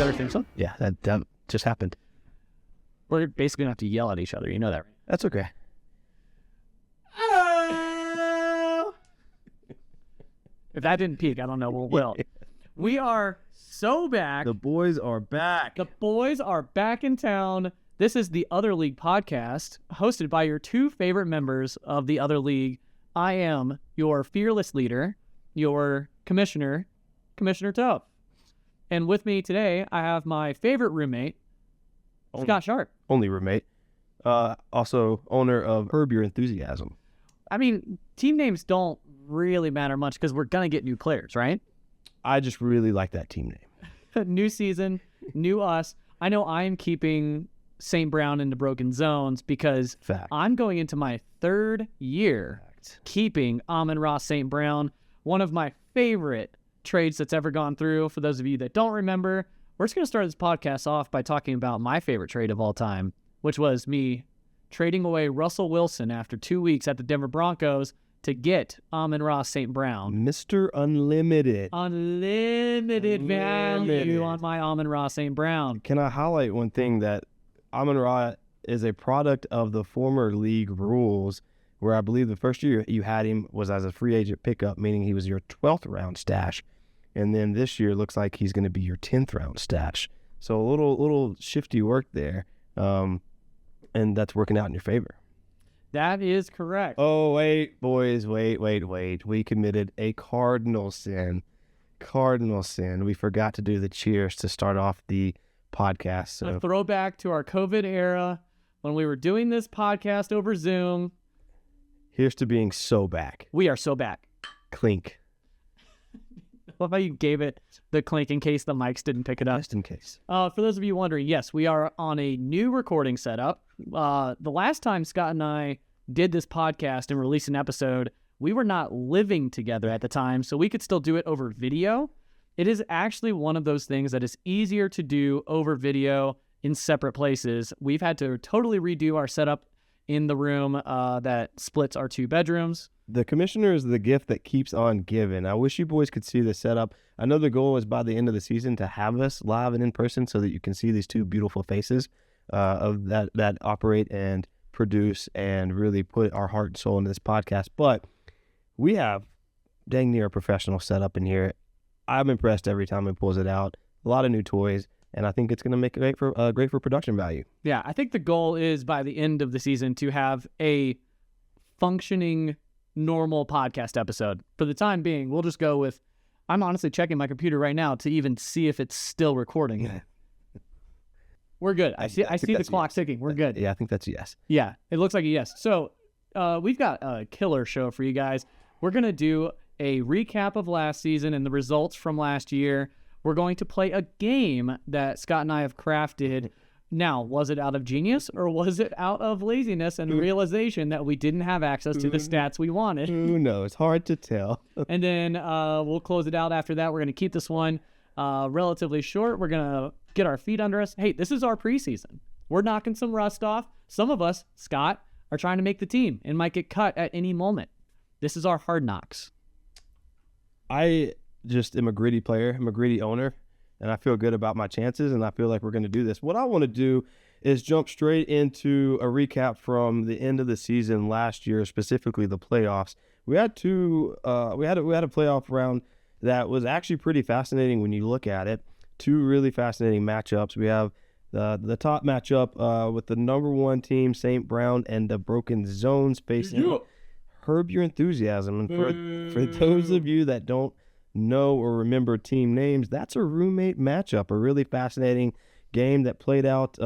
better theme song? Yeah, that just happened. We're basically going to have to yell at each other. You know that, right? That's okay. Oh! If that didn't peak, I don't know what will. We are so back. The boys are back. The boys are back in town. This is the Other League podcast, hosted by your two favorite members of the Other League. I am your fearless leader, your commissioner, Commissioner Toph. And with me today, I have my favorite roommate, Scott Sharp. Only roommate. Also owner of Herb Your Enthusiasm. I mean, team names don't really matter much because we're going to get new players, right? I just really like that team name. New season, new us. I know I'm keeping St. Brown into Broken Zones because I'm going into my third year keeping Amon-Ra St. Brown, one of my favorite trades that's ever gone through. For those of you that don't remember, we're just going to start this podcast off by talking about my favorite trade of all time, which was me trading away Russell Wilson after 2 weeks at the Denver Broncos to get Amon-Ra St. Brown. Mr. Unlimited. Unlimited value on my Amon-Ra St. Brown. Can I highlight one thing that Amon-Ra is a product of the former league rules, where I believe the first year you had him was as a free agent pickup, meaning he was your 12th round stash. And then this year looks like he's going to be your 10th round stash. So a little shifty work there. And that's working out in your favor. That is correct. Oh, wait, boys, wait. We committed a cardinal sin. We forgot to do the cheers to start off the podcast. So. A throwback to our COVID era when we were doing this podcast over Zoom. Here's to being so back. We are so back. Clink. I love how you gave it the clink in case the mics didn't pick it up. Just in case. For those of you wondering, yes, we are on a new recording setup. The last time Scott and I did this podcast and released an episode, we were not living together at the time, so we could still do it over video. It is actually one of those things that is easier to do over video in separate places. We've had to totally redo our setup in the room that splits our two bedrooms. The commissioner is the gift that keeps on giving. I wish you boys could see the setup. I know the goal is by the end of the season to have us live and in person so that you can see these two beautiful faces of that operate and produce and really put our heart and soul into this podcast. But we have dang near a professional setup in here. I'm impressed every time it pulls it out. A lot of new toys, and I think it's going to make it great for production value. Yeah, I think the goal is by the end of the season to have a functioning normal podcast episode. For the time being, we'll just go with, I'm honestly checking my computer right now to even see if it's still recording. Yeah. We're good. I see the clock ticking. We're good. Yeah, I think that's a yes. Yeah, it looks like a yes. So we've got a killer show for you guys. We're going to do a recap of last season and the results from last year. We're going to play a game that Scott and I have crafted. Now, was it out of genius or was it out of laziness and realization that we didn't have access to the stats we wanted? Who knows? Hard to tell. And then we'll close it out after that. We're going to keep this one relatively short. We're going to get our feet under us. Hey, this is our preseason. We're knocking some rust off. Some of us, Scott, are trying to make the team and might get cut at any moment. This is our hard knocks. I just am a gritty player. I'm a gritty owner, and I feel good about my chances, and I feel like we're going to do this. What I want to do is jump straight into a recap from the end of the season last year, specifically the playoffs. We had we had a playoff round that was actually pretty fascinating when you look at it. Two really fascinating matchups. We have the top matchup with the number one team, St. Brown, and the Broken Zones facing Herb Your Enthusiasm. And for those of you that don't know or remember team names, that's a roommate matchup, a really fascinating game that played out,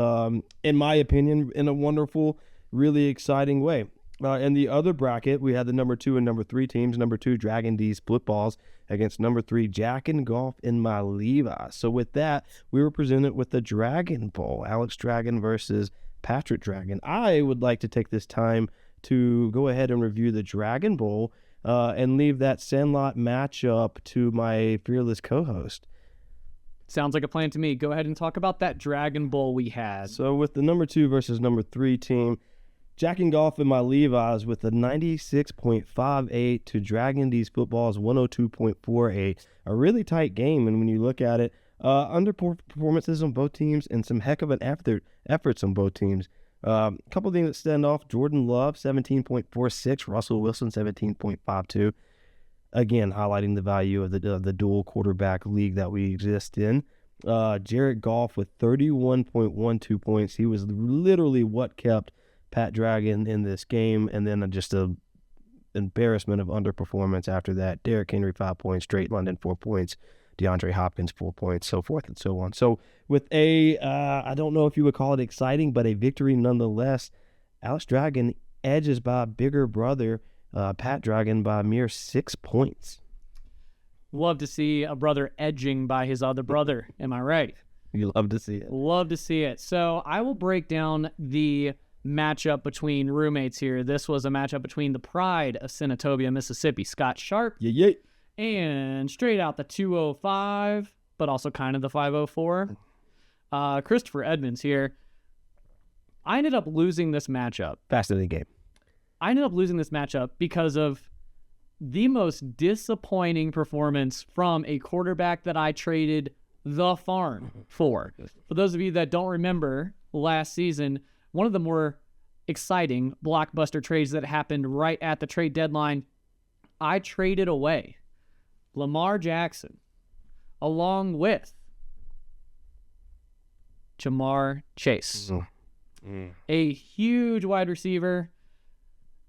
in my opinion, in a wonderful, really exciting way. In the other bracket, we had the number 2 and number 3 teams. Number 2, Dragon D Splitballs against number 3, Jack and Golf in my Levi. So with that, we were presented with the Dragon Bowl, Alex Dragon versus Patrick Dragon. I would like to take this time to go ahead and review the Dragon Bowl and leave that Sandlot matchup to my fearless co-host. Sounds like a plan to me. Go ahead and talk about that Dragon Bowl we had. So with the number 2 versus number 3 team, Jack and Golf in my Levi's with a 96.58 to Dragon D's Football's 102.48. A really tight game, and when you look at it, Underperformances on both teams and some heck of an efforts on both teams. A couple things that stand off: Jordan Love 17.46, Russell Wilson 17.52. Again, highlighting the value of the dual quarterback league that we exist in. Jared Goff with 31.12 points. He was literally what kept Pat Dragon in this game, and then just a embarrassment of underperformance after that. Derrick Henry 5 points, Drake London 4 points, DeAndre Hopkins 4 points, so forth and so on. So with I don't know if you would call it exciting, but a victory nonetheless. Alex Dragon edges by bigger brother Pat Dragon by a mere 6 points. Love to see a brother edging by his other brother. Am I right? You love to see it. Love to see it. So I will break down the matchup between roommates here. This was a matchup between the pride of Senatobia, Mississippi, Scott Sharp, and straight out the 205, but also kind of the 504, Christopher Edmonds here. I ended up losing this matchup. Fascinating game. I ended up losing this matchup because of the most disappointing performance from a quarterback that I traded the farm for. For those of you that don't remember last season, one of the more exciting blockbuster trades that happened right at the trade deadline, I traded away Lamar Jackson along with Jamar Chase, a huge wide receiver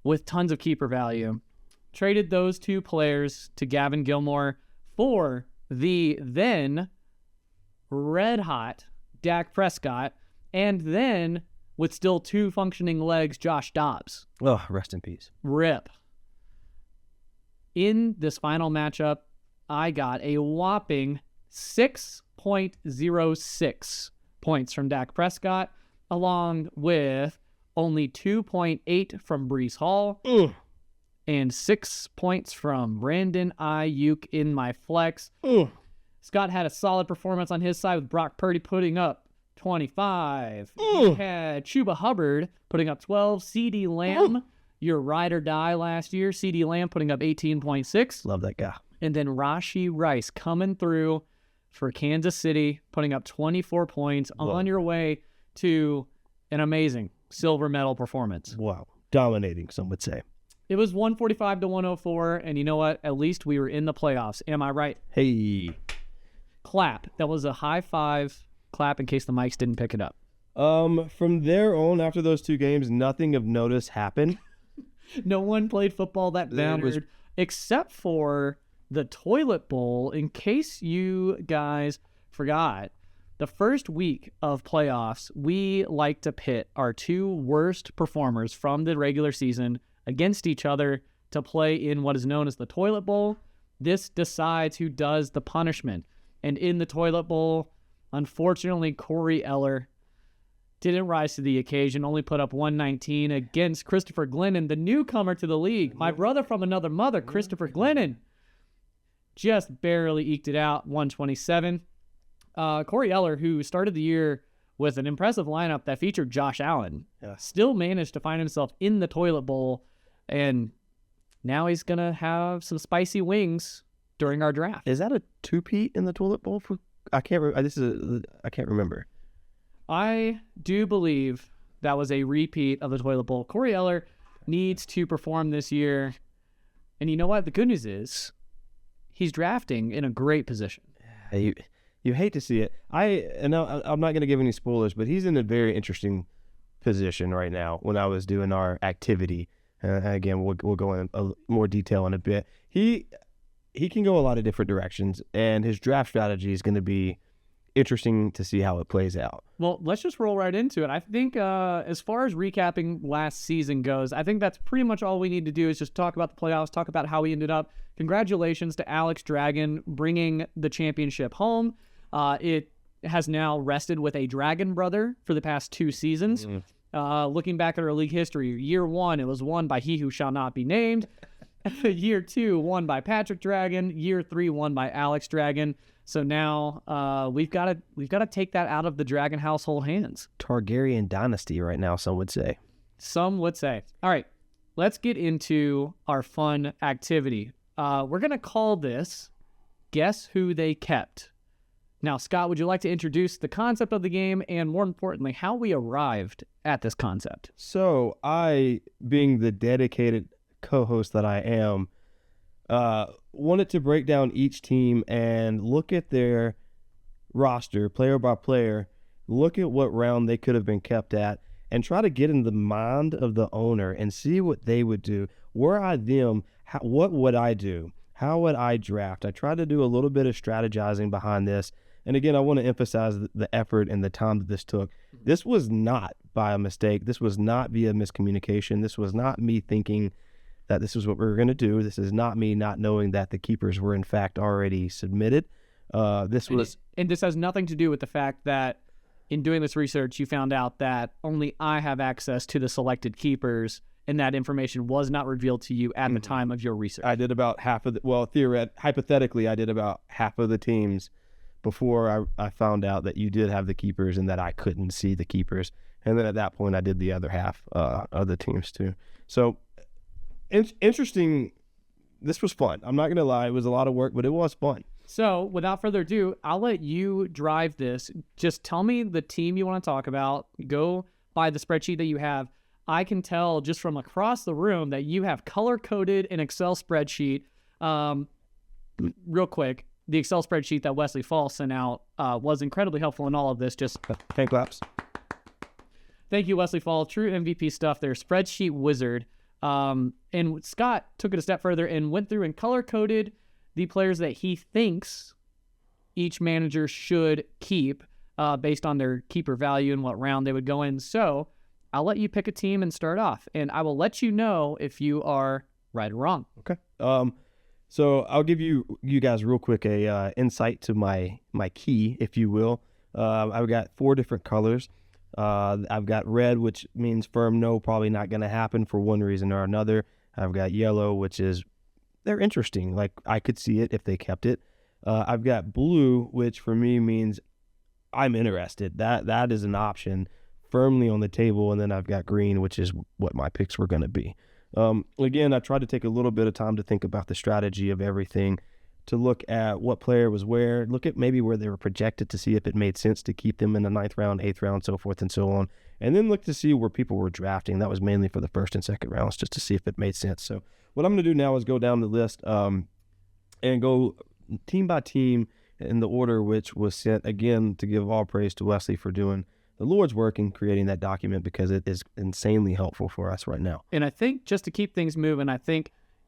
with tons of keeper value. Traded those two players to Gavin Gilmore for the then red-hot Dak Prescott, and then, with still two functioning legs, Josh Dobbs. Oh, rest in peace. RIP. In this final matchup, I got a whopping 6.06 points from Dak Prescott, along with only 2.8 from Breece Hall, and 6 points from Brandon Ayuk in my flex. Scott had a solid performance on his side with Brock Purdy putting up 25. He had Chuba Hubbard putting up 12. CeeDee Lamb, your ride or die last year. CeeDee Lamb putting up 18.6. Love that guy. And then Rashee Rice coming through for Kansas City, putting up 24 points on your way to an amazing silver medal performance. Wow. Dominating, some would say. It was 145 to 104, and you know what? At least we were in the playoffs. Am I right? Hey. Clap. That was a high five clap in case the mics didn't pick it up. From there on, after those two games, nothing of notice happened. No one played football that mattered, except for the Toilet Bowl. In case you guys forgot, the first week of playoffs, we like to pit our two worst performers from the regular season against each other to play in what is known as the Toilet Bowl. This decides who does the punishment. And in the Toilet Bowl, unfortunately, Corey Eller didn't rise to the occasion, only put up 119 against Christopher Glennon, the newcomer to the league. My brother from another mother, Christopher Glennon, just barely eked it out, 127. Corey Eller, who started the year with an impressive lineup that featured Josh Allen, still managed to find himself in the Toilet Bowl, and now he's going to have some spicy wings during our draft. Is that a two-peat in the Toilet Bowl? I can't remember. I do believe that was a repeat of the Toilet Bowl. Corey Eller needs to perform this year, and you know what? The good news is he's drafting in a great position. You hate to see it. I'm not going to give any spoilers, but he's in a very interesting position right now. When I was doing our activity, again, we'll go in more detail in a bit. He can go a lot of different directions, and his draft strategy is going to be interesting to see how it plays out. Well, let's just roll right into it. I think as far as recapping last season goes, I think that's pretty much all we need to do is just talk about the playoffs, talk about how we ended up. Congratulations to Alex Dragon bringing the championship home. It has now rested with a Dragon brother for the past 2 seasons. Looking back at our league history, year 1, it was won by he who shall not be named. Year 2, won by Patrick Dragon. Year 3, won by Alex Dragon. So now we've got to take that out of the Dragon household hands. Targaryen dynasty right now, some would say. Some would say. All right, let's get into our fun activity. We're going to call this Guess Who They Kept. Now, Scott, would you like to introduce the concept of the game and, more importantly, how we arrived at this concept? So I, being the dedicated co-host that I am, wanted to break down each team and look at their roster, player by player, look at what round they could have been kept at, and try to get in the mind of the owner and see what they would do. Were I them, what would I do? How would I draft? I tried to do a little bit of strategizing behind this. And again, I want to emphasize the effort and the time that this took. This was not by a mistake. This was not via miscommunication. This was not me thinking that this is what we were going to do. This is not me not knowing that the keepers were in fact already submitted. And this has nothing to do with the fact that in doing this research, you found out that only I have access to the selected keepers, and that information was not revealed to you at the time of your research. I did about half of hypothetically, I did about half of the teams before I found out that you did have the keepers and that I couldn't see the keepers. And then at that point, I did the other half of the teams too. So interesting. This was fun. I'm not going to lie. It was a lot of work, but it was fun. So without further ado, I'll let you drive this. Just tell me the team you want to talk about. Go by the spreadsheet that you have. I can tell just from across the room that you have color-coded an Excel spreadsheet. Real quick, the Excel spreadsheet that Wesley Fall sent out was incredibly helpful in all of this. Just hand claps. Thank you, Wesley Fall. True MVP stuff there. Spreadsheet wizard. And Scott took it a step further and went through and color-coded the players that he thinks each manager should keep based on their keeper value and what round they would go in. So I'll let you pick a team and start off, and I will let you know if you are right or wrong. Okay. So I'll give you guys real quick a insight to my key, if you will. I've got 4 different colors. I've got red, which means firm no, probably not going to happen for one reason or another. I've got yellow, which is they're interesting. Like I could see it if they kept it. I've got blue, which for me means I'm interested. That is an option firmly on the table. And then I've got green, which is what my picks were going to be. Again, I tried to take a little bit of time to think about the strategy of everything, to look at what player was where, look at maybe where they were projected to see if it made sense to keep them in the 9th round, 8th round, so forth and so on. And then look to see where people were drafting. That was mainly for the 1st and 2nd rounds, just to see if it made sense. So what I'm going to do now is go down the list and go team by team in the order which was sent, again, to give all praise to Wesley for doing the Lord's work in creating that document, because it is insanely helpful for us right now. And I think just to keep things moving,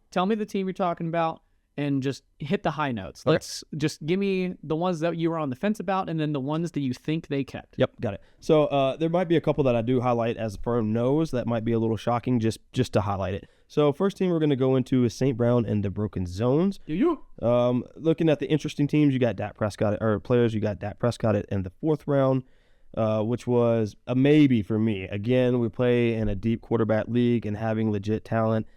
tell me the team you're talking about and just hit the high notes. Okay. Let's just give me the ones that you were on the fence about and then the ones that you think they kept. Yep, got it. So there might be a couple that I do highlight as firm no's. That might be a little shocking just to highlight it. So first team we're going to go into is St. Brown and the Broken Zones. Looking at the interesting teams, you got Dak Prescott, or players, you got Dak Prescott in the 4th round, which was a maybe for me. Again, we play in a deep quarterback league, and having legit talent,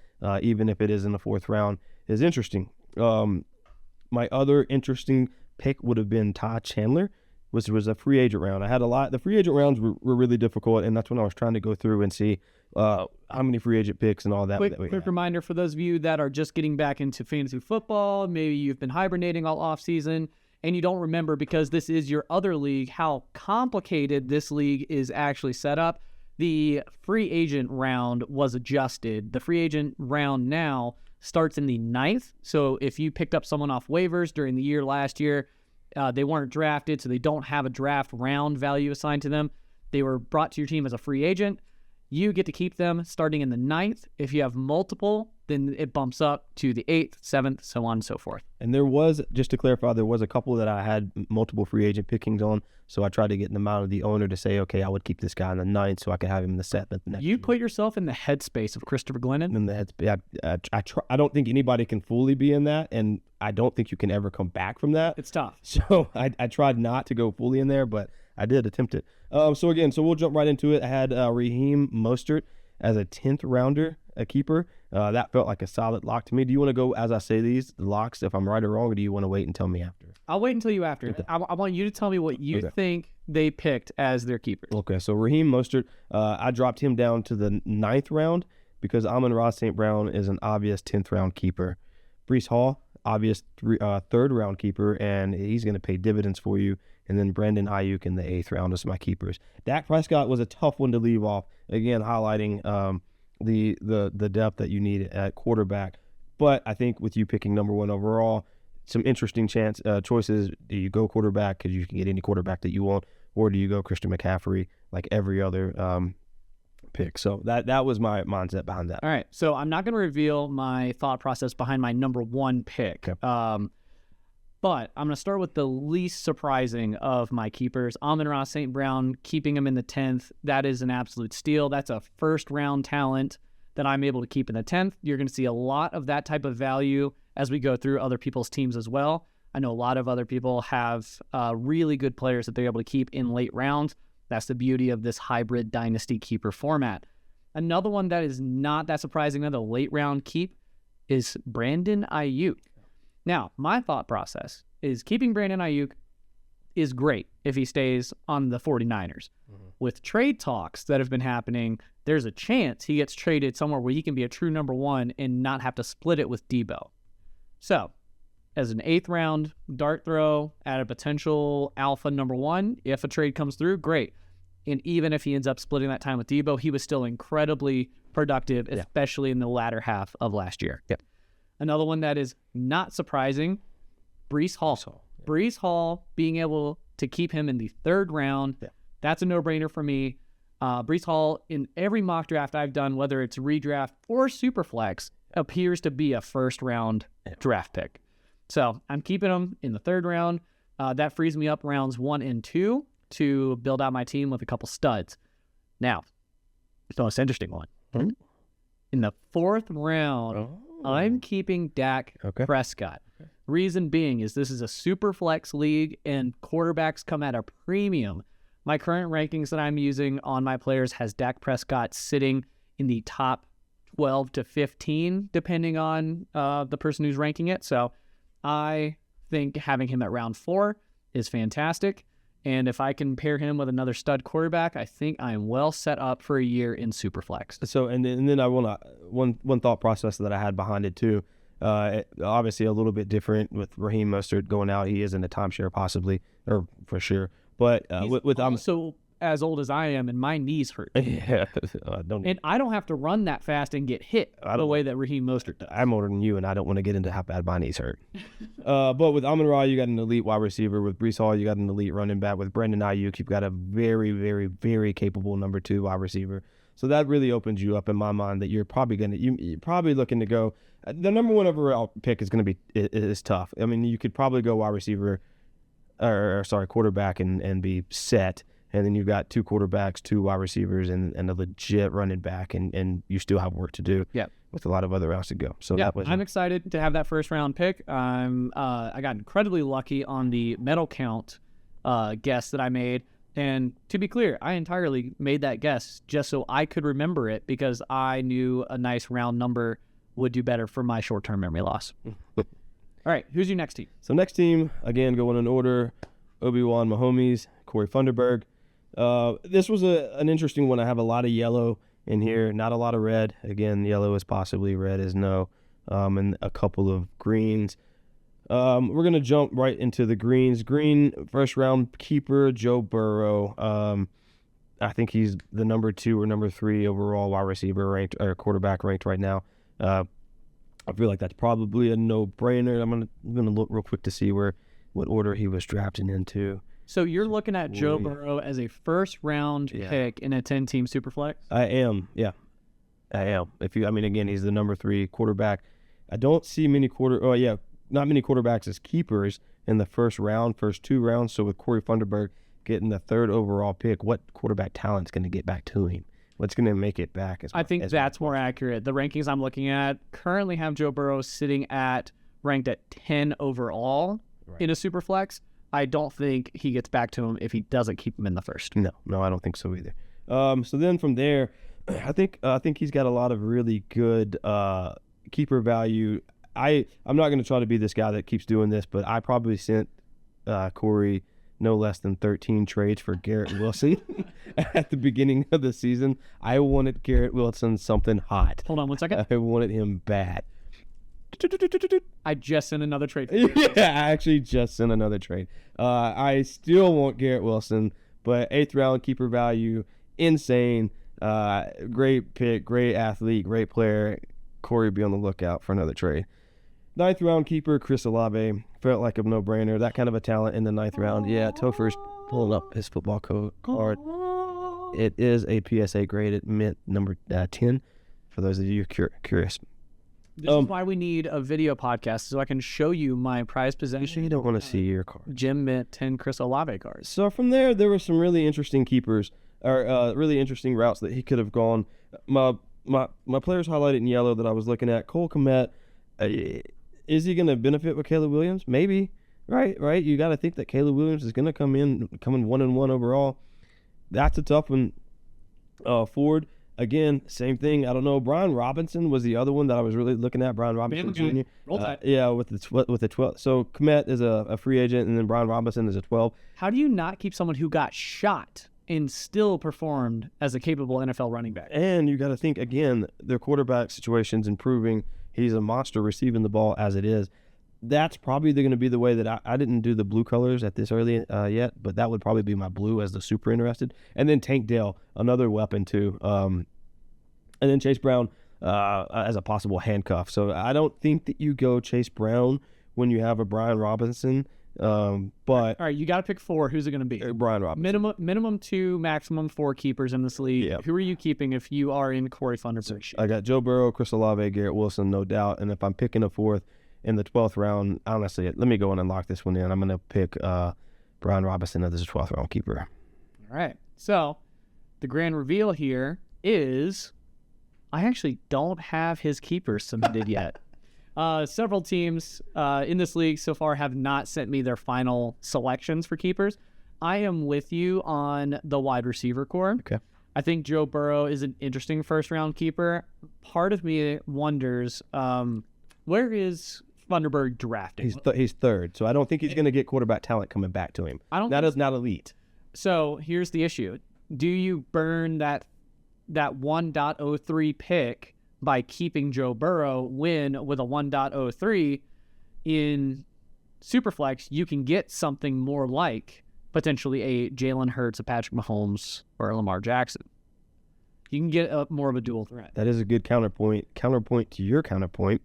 even if it is in the 4th round, is interesting. My other interesting pick would have been Todd Chandler, which was a free agent round. I had a lot. The free agent rounds were really difficult, and that's when I was trying to go through and see how many free agent picks and all that. Quick reminder for those of you that are just getting back into fantasy football, maybe you've been hibernating all offseason, and you don't remember, because this is your other league, how complicated this league is actually set up. The free agent round was adjusted. The free agent round now starts in the 9th. So if you picked up someone off waivers during the year last year, they weren't drafted, so they don't have a draft round value assigned to them. They were brought to your team as a free agent. You get to keep them starting in the 9th. If you have multiple, then it bumps up to the 8th, 7th, so on and so forth. And there was, just to clarify, there was a couple that I had multiple free agent pickings on, so I tried to get in the mind of the owner to say, okay, I would keep this guy in the 9th so I could have him in the 7th. You put yourself in the headspace of Christopher Glennon? In the headspace. I don't think anybody can fully be in that, and I don't think you can ever come back from that. It's tough. So I tried not to go fully in there, but I did attempt it. So we'll jump right into it. I had Raheem Mostert as a 10th rounder, a keeper. That felt like a solid lock to me. Do you want to go as I say these locks, if I'm right or wrong, or do you want to wait and tell me after? I'll wait until you after. Okay. I want you to tell me what you think they picked as their keepers. Okay, so Raheem Mostert, I dropped him down to the 9th round because Amon-Ra St. Brown is an obvious 10th round keeper. Breece Hall, obvious third round keeper, and he's going to pay dividends for you. And then Brandon Ayuk in the 8th round is my keepers. Dak Prescott was a tough one to leave off. Again, highlighting the depth that you need at quarterback. But I think with you picking number 1 overall, some interesting choices. Do you go quarterback because you can get any quarterback that you want, or do you go Christian McCaffrey like every other pick? So that was my mindset behind that. All right. So I'm not going to reveal my thought process behind my number 1 pick. Okay. But I'm going to start with the least surprising of my keepers. Amon-Ra St. Brown, keeping him in the 10th. That is an absolute steal. That's a first-round talent that I'm able to keep in the 10th. You're going to see a lot of that type of value as we go through other people's teams as well. I know a lot of other people have really good players that they're able to keep in late rounds. That's the beauty of this hybrid dynasty keeper format. Another one that is not that surprising, another late-round keep, is Brandon Ayuk. Now, my thought process is keeping Brandon Ayuk is great if he stays on the 49ers. Mm-hmm. With trade talks that have been happening, there's a chance he gets traded somewhere where he can be a true number 1 and not have to split it with Debo. So, as an 8th round dart throw at a potential alpha number 1, if a trade comes through, great. And even if he ends up splitting that time with Debo, he was still incredibly productive, especially in the latter half of last year. Yep. Another one that is not surprising, Breece Hall. Breece Hall, being able to keep him in the 3rd round, that's a no-brainer for me. Breece Hall, in every mock draft I've done, whether it's redraft or superflex, appears to be a first-round draft pick. So I'm keeping him in the 3rd round. That frees me up rounds 1 and 2 to build out my team with a couple studs. Now, the most interesting one. Mm-hmm. In the 4th round, I'm keeping Dak Prescott. Okay. Reason being is this is a super flex league and quarterbacks come at a premium. My current rankings that I'm using on my players has Dak Prescott sitting in the top 12 to 15, depending on the person who's ranking it. So I think having him at round 4 is fantastic. And if I can pair him with another stud quarterback, I think I'm well set up for a year in Superflex. So, and then I want to, one thought process that I had behind it too, obviously a little bit different with Raheem Mostert going out. He is in a timeshare possibly, or for sure. But with also as old as I am, and my knees hurt. Yeah, and I don't have to run that fast and get hit the way that Raheem Mostert does. I'm older than you, and I don't want to get into how bad my knees hurt. But with Amon-Ra, you got an elite wide receiver. With Breece Hall, you got an elite running back. With Brandon Ayuk, you've got a very, very, very capable number 2 wide receiver. So that really opens you up in my mind that you're probably you're probably looking to go. The number 1 overall pick is going to be is tough. I mean, you could probably go wide receiver, quarterback and be set. And then you've got 2 quarterbacks, 2 wide receivers, and a legit running back, and you still have work to do with a lot of other rounds to go. So I'm excited to have that first round pick. I got incredibly lucky on the medal count guess that I made. And to be clear, I entirely made that guess just so I could remember it because I knew a nice round number would do better for my short-term memory loss. All right, who's your next team? So next team, again, going in order, Obi-Wan Mahomes, Corey Funderburg. This was an interesting one. I have a lot of yellow in here, not a lot of red. Again, yellow is possibly, red is no, and a couple of greens. We're going to jump right into the greens. Green, first round keeper, Joe Burrow. I think he's the number 2 or number 3 overall wide receiver ranked, or quarterback ranked right now. I feel like that's probably a no-brainer. I'm gonna look real quick to see what order he was drafted into. So you're looking at Joe Burrow as a first-round pick in a 10-team Superflex? I am, yeah. I am. Again, he's the number 3 quarterback. I don't see not many quarterbacks as keepers in the first 2 rounds. So with Corey Funderburg getting the 3rd overall pick, what quarterback talent's going to get back to him? What's going to make it back? I think that's more accurate. The rankings I'm looking at currently have Joe Burrow ranked at 10 overall in a Superflex. I don't think he gets back to him if he doesn't keep him in the first. No, I don't think so either. So then from there, I think he's got a lot of really good keeper value. I'm not going to try to be this guy that keeps doing this, but I probably sent Corey no less than 13 trades for Garrett Wilson at the beginning of the season. I wanted Garrett Wilson something hot. Hold on 1 second. I wanted him bad. I just sent another trade. Yeah, I actually just sent another trade. I still want Garrett Wilson, but 8th round keeper value, insane. Great pick, great athlete, great player. Corey, be on the lookout for another trade. 9th round keeper, Chris Olave. Felt like a no-brainer. That kind of a talent in the 9th round. Yeah, Topher's pulling up his football card. It is a PSA graded mint number 10, for those of you curious. This is why we need a video podcast, so I can show you my prized possession. You don't want to see your card. Jim Mint 10 Chris Olave cards. So from there were some really interesting keepers, or really interesting routes that he could have gone. My players highlighted in yellow that I was looking at. Cole Kmet, is he going to benefit with Caleb Williams? Maybe, right. You got to think that Caleb Williams is going to come in 1-1 overall. That's a tough one. Ford. Again, same thing. I don't know. Brian Robinson was the other one that I was really looking at. Brian Robinson Jr. Roll Tide. Yeah, with the 12. So Kmet is a free agent, and then Brian Robinson is a 12. How do you not keep someone who got shot and still performed as a capable NFL running back? And you got to think, again, their quarterback situation's improving. He's a monster receiving the ball as it is. That's probably going to be the way that I didn't do the blue colors at this early yet, but that would probably be my blue as the super interested. And then Tank Dell, another weapon too. And then Chase Brown as a possible handcuff. So I don't think that you go Chase Brown when you have a Brian Robinson. But all right, you got to pick 4. Who's it going to be? Brian Robinson. Minimum 2, maximum 4 keepers in this league. Yeah. Who are you keeping if you are in Corey Funderburg? I got Joe Burrow, Chris Olave, Garrett Wilson, no doubt. And if I'm picking a 4th in the 12th round, honestly, let me go in and lock this one in. I'm going to pick Brian Robinson as a 12th round keeper. All right. So the grand reveal here is I actually don't have his keepers submitted yet. Several teams in this league so far have not sent me their final selections for keepers. I am with you on the wide receiver core. Okay. I think Joe Burrow is an interesting first-round keeper. Part of me wonders, where is Funderburg drafting? He's 3rd, so I don't think he's going to get quarterback talent coming back to him. That is not elite. So here's the issue. Do you burn that 1.03 pick by keeping Joe Burrow when with a 1.03 in Superflex, you can get something more like potentially a Jalen Hurts, a Patrick Mahomes, or a Lamar Jackson. You can get more of a dual threat. That is a good counterpoint. Counterpoint to your counterpoint.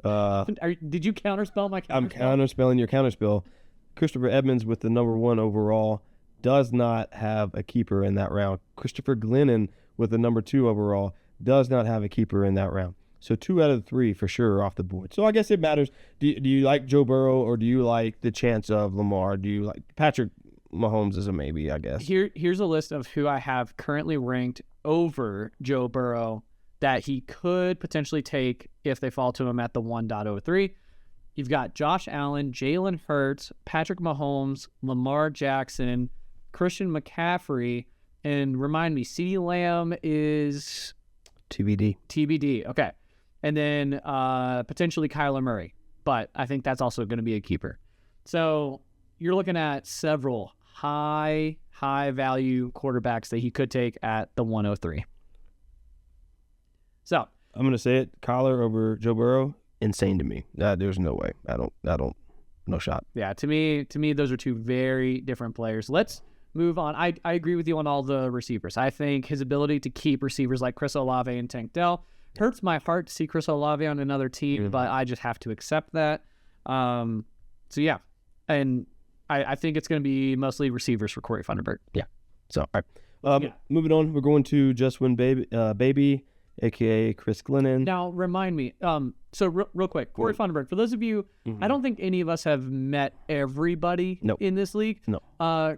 Did you counterspell my counterspell? I'm counterspelling your counterspell. Christopher Edmonds with the number 1 overall does not have a keeper in that round. Christopher Glennon with the number 2 overall does not have a keeper in that round. So 2 out of the 3 for sure are off the board. So I guess it matters. Do you like Joe Burrow or do you like the chance of Lamar? Do you like Patrick Mahomes is a maybe, I guess. Here's a list of who I have currently ranked over Joe Burrow that he could potentially take if they fall to him at the 1.03. You've got Josh Allen, Jalen Hurts, Patrick Mahomes, Lamar Jackson, Christian McCaffrey, and remind me, CeeDee Lamb is TBD. Okay. And then potentially Kyler Murray. But I think that's also going to be a keeper. So you're looking at several high value quarterbacks that he could take at the 103. So I'm going to say it. Kyler over Joe Burrow, insane to me. There's no way. I don't, no shot. Yeah, to me, those are 2 very different players. Let's move on. I agree with you on all the receivers. I think his ability to keep receivers like Chris Olave and Tank Dell hurts my heart to see Chris Olave on another team, but I just have to accept that. So yeah, and I think it's going to be mostly receivers for Corey Funderburg. Yeah. So all right, moving on, we're going to Just Win Baby, aka Chris Glennon. Now remind me. So real quick, Corey Funderburg. For those of you, I don't think any of us have met everybody in this league. No.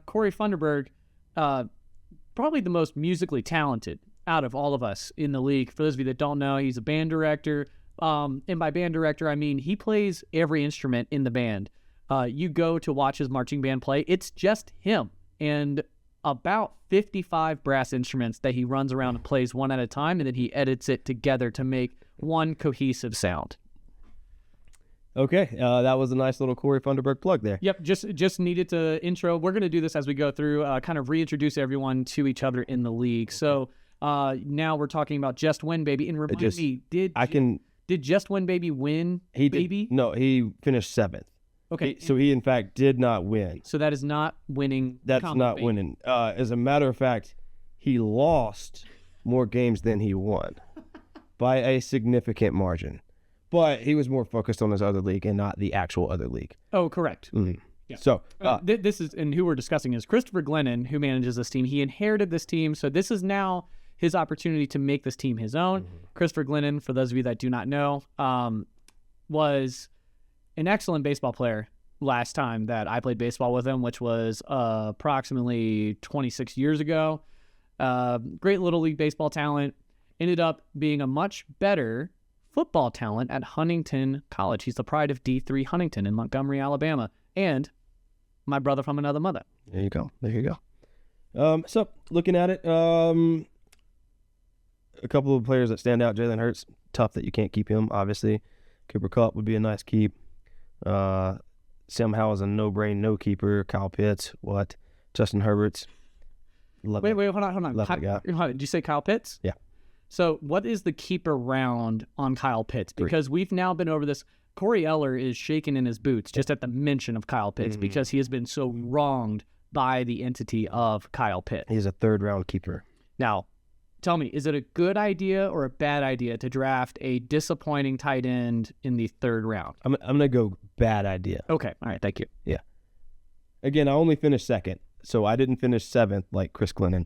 Corey Funderburg, probably the most musically talented out of all of us in the league. For those of you that don't know, he's a band director. And by band director, I mean he plays every instrument in the band. You go to watch his marching band play, it's just him and about 55 brass instruments that he runs around and plays one at a time, and then he edits it together to make one cohesive sound. Okay, that was a nice little Corey Funderburg plug there. Yep, just needed to intro. We're going to do this as we go through, kind of reintroduce everyone to each other in the league. So now we're talking about Just Win Baby. And remind me, Did Just Win Baby win? Baby? No, he finished 7th. Okay. So he, in fact, did not win. So that is not winning. That's not baby. winning. As a matter of fact, he lost more games than he won by a significant margin. But he was more focused on his other league and not the actual other league. Oh, correct. Mm-hmm. Yeah. So this is, and who we're discussing is Christopher Glennon, who manages this team. He inherited this team, so this is now his opportunity to make this team his own. Mm-hmm. Christopher Glennon, for those of you that do not know, was an excellent baseball player last time that I played baseball with him, which was approximately 26 years ago. Great Little League baseball talent. Ended up being a much better football talent at Huntington College. He's the pride of D3 Huntington in Montgomery, Alabama. And my brother from another mother. There you go. So looking at it, a couple of players that stand out. Jalen Hurts, tough that you can't keep him, obviously. Cooper Kupp would be a nice keep. Sam Howell is a no keeper. Kyle Pitts, what? Justin Herbert's. Wait, hold on. Did you say Kyle Pitts? Yeah. So what is the keeper round on Kyle Pitts? Because we've now been over this. Corey Eller is shaking in his boots just at the mention of Kyle Pitts because he has been so wronged by the entity of Kyle Pitts. He's a 3rd-round keeper. Now, tell me, is it a good idea or a bad idea to draft a disappointing tight end in the 3rd round? I'm going to go bad idea. Okay. All right. Thank you. Yeah. Again, I only finished 2nd, so I didn't finish 7th like Christopher Glennon.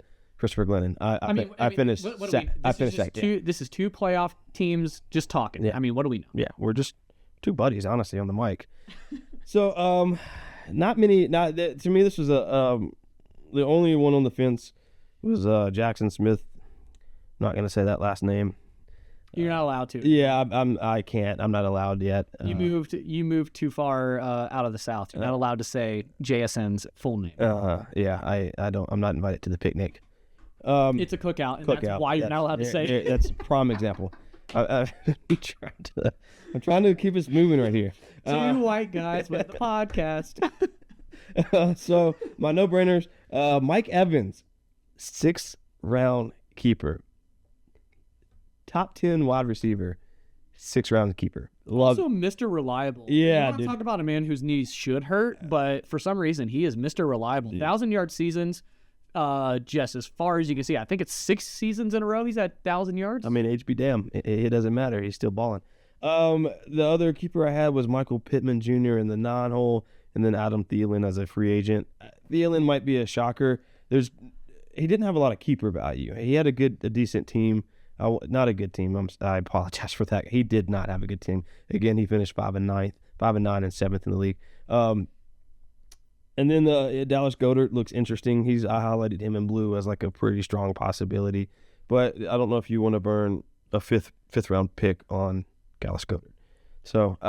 I finished second. This is 2 playoff teams just talking. Yeah. I mean, what do we know? Yeah, we're just 2 buddies, honestly, on the mic. So, not many. To me, this was the only one on the fence was Jackson Smith. I'm not gonna say that last name. You're not allowed to. Yeah, I can't. I'm not allowed yet. You moved too far out of the South. You're not allowed to say JSN's full name. Yeah, I don't. I'm not invited to the picnic. It's a cookout, and that's why you're not allowed to say it. That's a prime example. I'm trying to keep us moving right here. 2 white guys with the podcast. So my no-brainers, Mike Evans, 6th-round keeper. Top 10 wide receiver, 6th-round keeper. Also Mr. Reliable. Yeah, dude. Talk about a man whose knees should hurt, but for some reason he is Mr. Reliable. 1,000-yard seasons. Just as far as you can see, I think it's 6 seasons in a row he's at 1,000 yards. I mean, HB damn, it doesn't matter. He's still balling. The other keeper I had was Michael Pittman Jr. in the 9-hole, and then Adam Thielen as a free agent. Thielen might be a shocker. He didn't have a lot of keeper value. He had a decent team. Not a good team. I apologize for that. He did not have a good team. Again, he finished 5-9 and 7th in the league. And then Dallas Goedert looks interesting. I highlighted him in blue as like a pretty strong possibility, but I don't know if you want to burn a fifth round pick on Dallas Goedert. So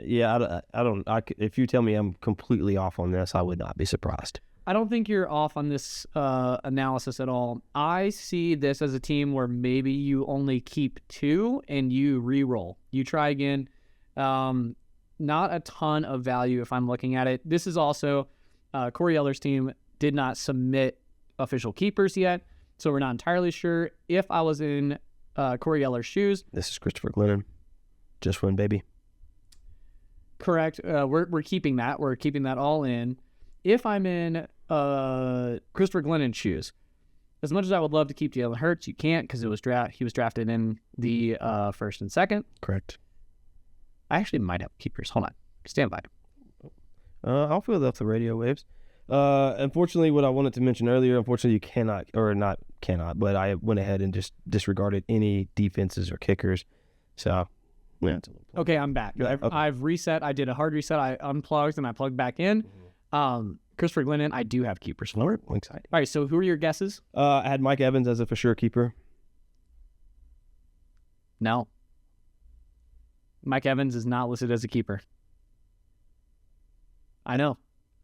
yeah, I don't. If you tell me I'm completely off on this, I would not be surprised. I don't think you're off on this analysis at all. I see this as a team where maybe you only keep 2 and you re-roll. You try again. Not a ton of value if I'm looking at it. This is also Corey Eller's team did not submit official keepers yet, so we're not entirely sure. If I was in Corey Eller's shoes. This is Christopher Glennon. Just win, baby. Correct. We're keeping that. We're keeping that all in. If I'm in Christopher Glennon's shoes, as much as I would love to keep Jalen Hurts, you can't because he was drafted in the 1st and 2nd. Correct. I actually might have keepers. Hold on. Stand by. I'll fill up the radio waves. Unfortunately, what I wanted to mention earlier, you cannot, but I went ahead and just disregarded any defenses or kickers. So, yeah. Okay, I'm back. I've reset. I did a hard reset. I unplugged and I plugged back in. Christopher Glennon, I do have keepers. I'm excited. All right, so who are your guesses? I had Mike Evans as a for sure keeper. No. Mike Evans is not listed as a keeper. I know.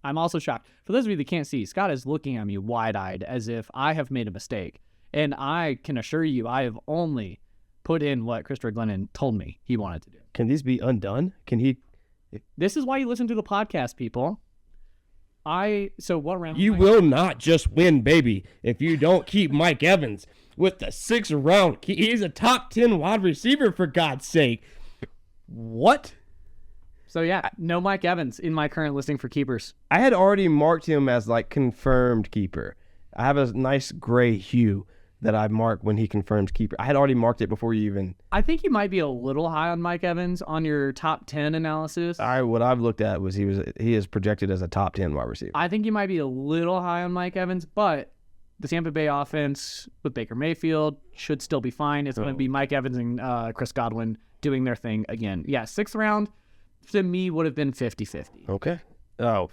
I'm also shocked. For those of you that can't see, Scott is looking at me wide-eyed as if I have made a mistake. And I can assure you I have only put in what Christopher Glennon told me he wanted to do. Can these be undone? This is why you listen to the podcast, people. So what round? You will not just win, baby, if you don't keep Mike Evans with the 6th round. He's a top 10 wide receiver, for God's sake. What? So yeah, no Mike Evans in my current listing for keepers. I had already marked him as like confirmed keeper. I have a nice gray hue that I mark when he confirms keeper. I had already marked it before you even. I think you might be a little high on Mike Evans on your top 10 analysis. What I've looked at was he is projected as a top 10 wide receiver. I think you might be a little high on Mike Evans, but the Tampa Bay offense with Baker Mayfield should still be fine. It's going to be Mike Evans and Chris Godwin doing their thing again. Yeah, 6th round to me would have been 50-50. Okay. Oh.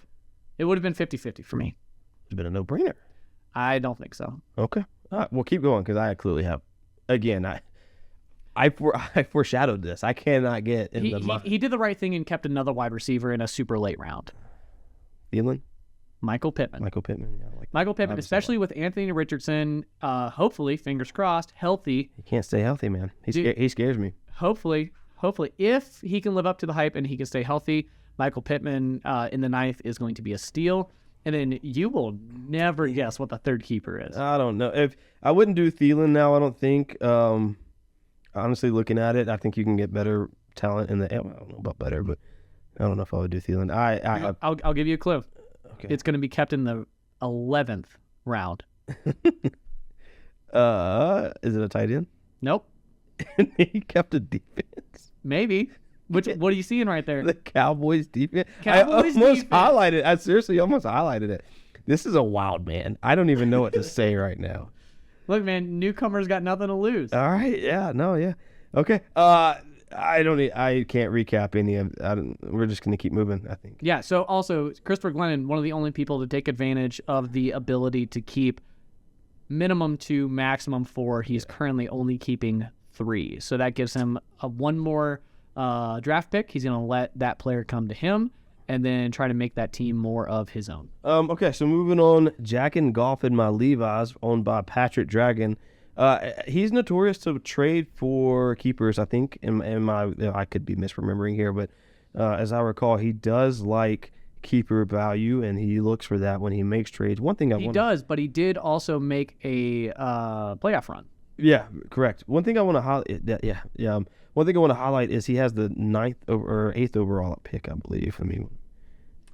It would have been 50-50 for me. It's been a no-brainer. I don't think so. Okay. All right, well, keep going because I clearly have. Again, I foreshadowed this. I cannot get in the mind. He did the right thing and kept another wide receiver in a super late round. Thielen? Michael Pittman. Yeah, Michael Pittman, especially with Anthony Richardson, hopefully, fingers crossed, healthy. He can't stay healthy, man. He scares me. Hopefully, if he can live up to the hype and he can stay healthy, Michael Pittman in the 9th is going to be a steal. And then you will never guess what the third keeper is. I don't know. If I wouldn't do Thielen now, I don't think. Honestly, looking at it, I think you can get better talent in the. I don't know about better, but I don't know if I would do Thielen. I'll give you a clue. Okay. It's going to be kept in the 11th round. Is it a tight end? Nope. He kept a defense. Maybe. What are you seeing right there? The Cowboys defense. I highlighted. I seriously almost highlighted it. This is a wild man. I don't even know what to say right now. Look, man, newcomers got nothing to lose. All right. Yeah. No. Yeah. Okay. I can't recap any of. We're just gonna keep moving, I think. Yeah. So also, Christopher Glennon, one of the only people to take advantage of the ability to keep minimum 2, maximum 4. He's currently only keeping 3, so that gives him one more draft pick. He's going to let that player come to him and then try to make that team more of his own. Okay, so moving on, Jack and Golf in my Levi's, owned by Patrick Dragon. He's notorious to trade for keepers, I think. I could be misremembering here, but as I recall, he does like keeper value, and he looks for that when he makes trades. One thing he does, but he did also make a playoff run. Yeah, correct. One thing I want to highlight. One thing I want to highlight is he has the 9th or 8th overall pick, I believe.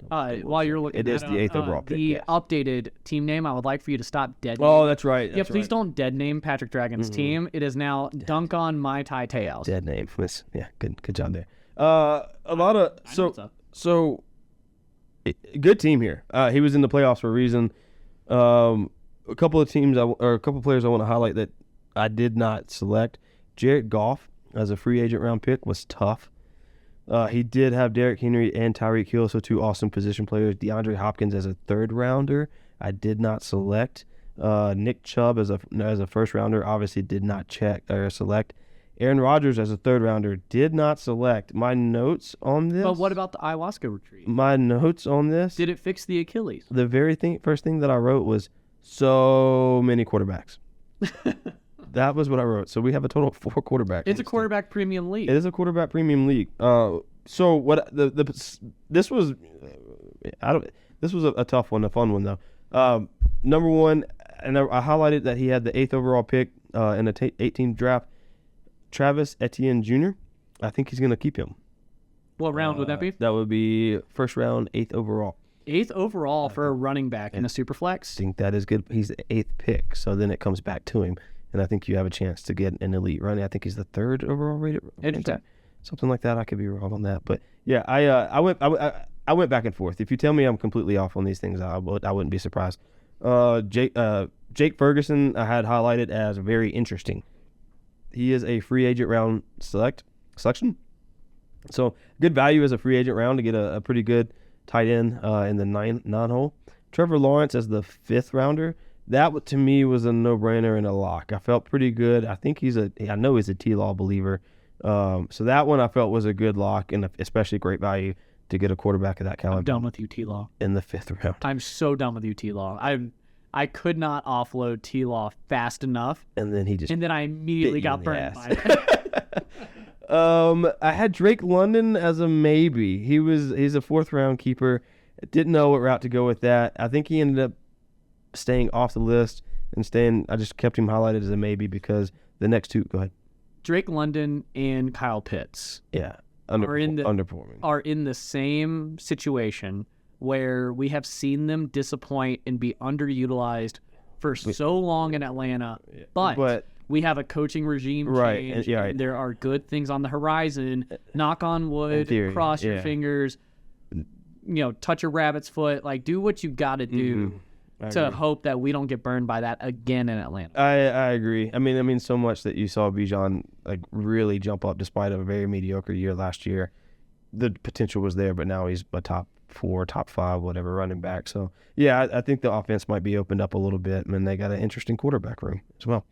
While you're looking, it is the 8th overall pick. The updated team name. I would like for you to stop dead. Oh, that's right. Please don't dead name Patrick Dragon's team. It is now Dunk on My Tai Teos. Dead name. Yeah, good job there. A lot of so good team here. He was in the playoffs for a reason. A couple of teams a couple of players I want to highlight that I did not select. Jared Goff as a free agent round pick was tough. He did have Derrick Henry and Tyreek Hill, so 2 awesome position players. DeAndre Hopkins as a 3rd rounder, I did not select. Nick Chubb as a first rounder, obviously did not select. Aaron Rodgers as a 3rd rounder, did not select. My notes on this. But what about the ayahuasca retreat? My notes on this. Did it fix the Achilles? The very first thing that I wrote was so many quarterbacks. That was what I wrote. So we have a total of 4 quarterbacks. It's a quarterback premium league. It is a quarterback premium league. So what this was a tough one, a fun one though. Number one, and I highlighted that he had the 8th overall pick in the 18th draft. Travis Etienne Jr. I think he's going to keep him. What round would that be? That would be 1st round, 8th overall. 8th overall for a running back in a super flex? I think that is good. He's the 8th pick, so then it comes back to him. And I think you have a chance to get an elite running. I think he's the 3rd overall rated. Interesting. Something like that. I could be wrong on that, but yeah, I went back and forth. If you tell me I'm completely off on these things, I wouldn't be surprised. Jake Ferguson I had highlighted as very interesting. He is a free agent round selection, so good value as a free agent round to get a pretty good tight end in the 9 hole. Trevor Lawrence as the 5th rounder. That, to me, was a no-brainer and a lock. I felt pretty good. I know he's a T-Law believer. So that one I felt was a good lock and especially great value to get a quarterback of that caliber. I'm done with you, T-Law. In the 5th round. I'm so done with you, T-Law. I could not offload T-Law fast enough. And then I immediately got burned by it. I had Drake London as a maybe. He's a 4th round keeper. Didn't know what route to go with that. I think he ended up staying off the list and I just kept him highlighted as a maybe because the next 2. Go ahead. Drake London and Kyle Pitts. Yeah. underperforming. Are in the same situation where we have seen them disappoint and be underutilized for so long in Atlanta, but we have a coaching regime change. And there are good things on the horizon. Knock on wood, cross your fingers, touch a rabbit's foot. Like, do what you got to do to hope that we don't get burned by that again in Atlanta. I agree. I mean, so much that you saw Bijan like really jump up despite a very mediocre year last year. The potential was there, but now he's a top 4, top 5, whatever running back. So yeah, I think the offense might be opened up a little bit, and they got an interesting quarterback room as well.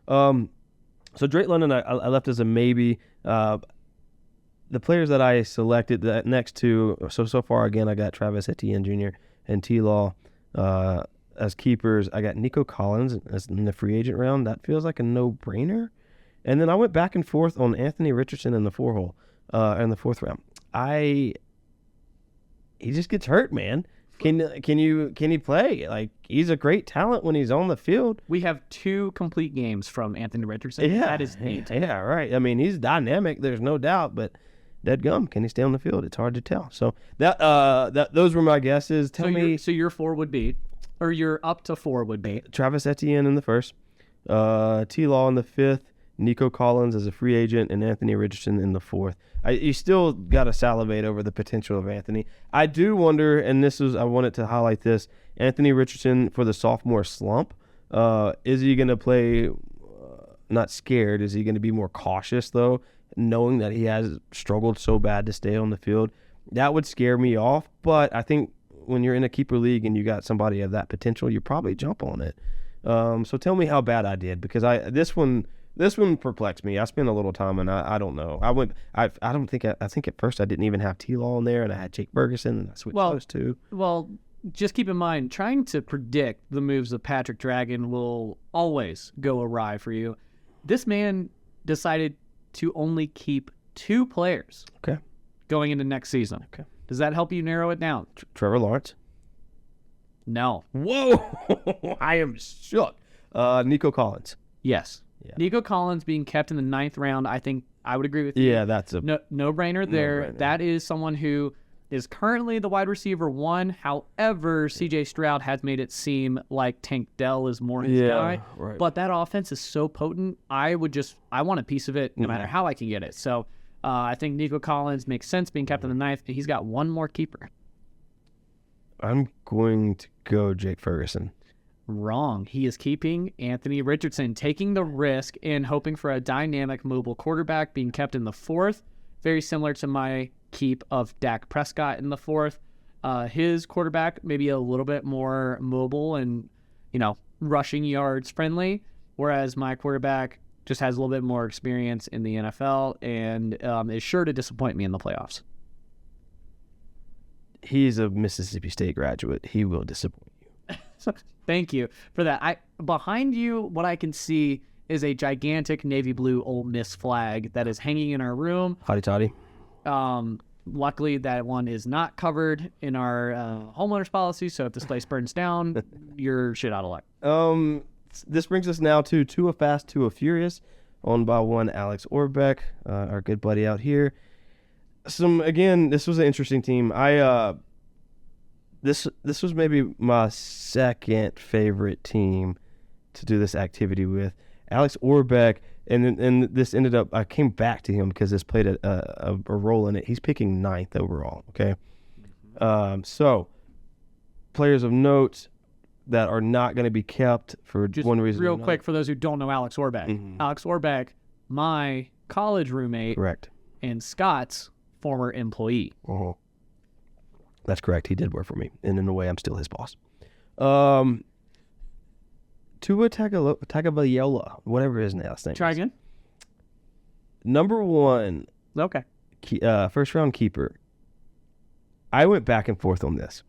So Drake London, I left as a maybe. The players that I selected that next to, so far again, I got Travis Etienne Jr. and T-Law as keepers. I got Nico Collins as in the free agent round. That feels like a no-brainer. And then I went back and forth on Anthony Richardson in the in the 4th round. He just gets hurt, man. Can he play? Like, he's a great talent when he's on the field. We have 2 complete games from Anthony Richardson. Yeah, that is neat. Yeah, right. I mean, he's dynamic. There's no doubt, but dadgum, can he stay on the field? It's hard to tell. So those were my guesses. So your 4 would be, or your up to 4 would be Travis Etienne in the 1st, T-Law in the 5th, Nico Collins as a free agent, and Anthony Richardson in the 4th. You still got to salivate over the potential of Anthony. I do wonder, and I wanted to highlight this, Anthony Richardson for the sophomore slump. Is he going to play not scared? Is he going to be more cautious, though, knowing that he has struggled so bad to stay on the field? That would scare me off, but I think when you're in a keeper league and you got somebody of that potential, you probably jump on it. So tell me how bad I did, because this one perplexed me. I spent a little time, and I don't know. I think at first I didn't even have T-Law in there, and I had Jake Ferguson, and I switched those 2. Well, just keep in mind, trying to predict the moves of Patrick Dragon will always go awry for you. This man decided to only keep 2 players. Okay. Going into next season. Okay. Does that help you narrow it down? Trevor Lawrence. No. Whoa! I am shook. Nico Collins. Yes. Yeah. Nico Collins being kept in the 9th round, I think I would agree with you. Yeah, that's a no-brainer there. No-brainer. That is someone who is currently the wide receiver 1. However, C.J. Stroud has made it seem like Tank Dell is more his guy. Right. But that offense is so potent. I want a piece of it no matter how I can get it. So I think Nico Collins makes sense being kept in the 9th. He's got 1 more keeper. I'm going to go Jake Ferguson. Wrong. He is keeping Anthony Richardson, taking the risk and hoping for a dynamic, mobile quarterback, being kept in the 4th. Very similar to my keep of Dak Prescott in the 4th. His quarterback maybe a little bit more mobile and, rushing yards friendly, whereas my quarterback just has a little bit more experience in the NFL and is sure to disappoint me in the playoffs. He's a Mississippi State graduate. He will disappoint you. Thank you for that. Behind you, what I can see is a gigantic navy blue Ole Miss flag that is hanging in our room. Hotty toddy. Luckily, that one is not covered in our homeowners policy, so if this place burns down, you're shit out of luck. This brings us now to Tua Fast, Tua Furious, owned by one Alex Orbeck, our good buddy out here. This was an interesting team. This was maybe my second favorite team to do this activity with. Alex Orbeck, and this ended up, I came back to him because this played a role in it. He's picking 9th overall, okay? So, players of note that are not going to be kept for just one reason real quick, for those who don't know Alex Orbeck. Mm-hmm. Alex Orbeck, my college roommate. Correct. And Scott's former employee. Uh-huh. That's correct. He did work for me, and in a way, I'm still his boss. Tua Tagovailoa, whatever his last name. Try again. Number 1. Okay. First round keeper. I went back and forth on this.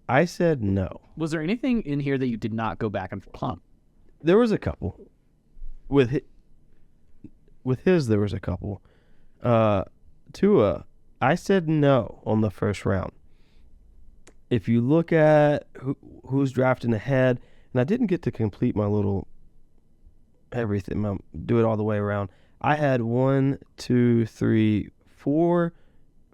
I said no. Was there anything in here that you did not go back and forth on? There was a couple. With his, there was a couple. Tua, I said no on the first round. If you look at who's drafting ahead, and I didn't get to complete my little everything, do it all the way around. I had 1, 2, 3, 4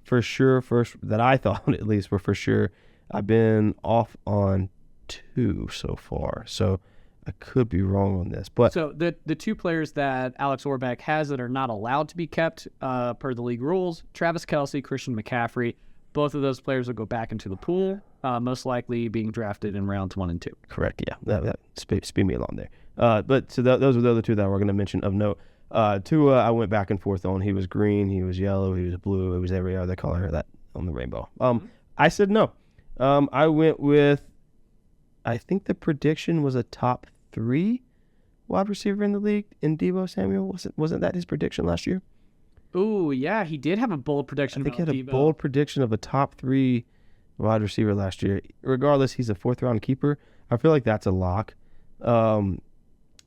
for sure, first that I thought at least were for sure. I've been off on 2 so far, so I could be wrong on this. But so the 2 players that Alex Orbeck has that are not allowed to be kept per the league rules, Travis Kelce, Christian McCaffrey, both of those players will go back into the pool, most likely being drafted in rounds 1 and 2. Correct, yeah. That speed me along there. But so those are the other 2 that we're going to mention of note. Tua, I went back and forth on. He was green, he was yellow, he was blue, it was every other color that on the rainbow. I said no. I went with, I think the prediction was a top 3 wide receiver in the league in Deebo Samuel. Wasn't that his prediction last year? Ooh, yeah, he did have a bold prediction. I think he about had a Deebo. bold prediction of a top 3 wide receiver last year. Regardless, he's a 4th round keeper. I feel like that's a lock.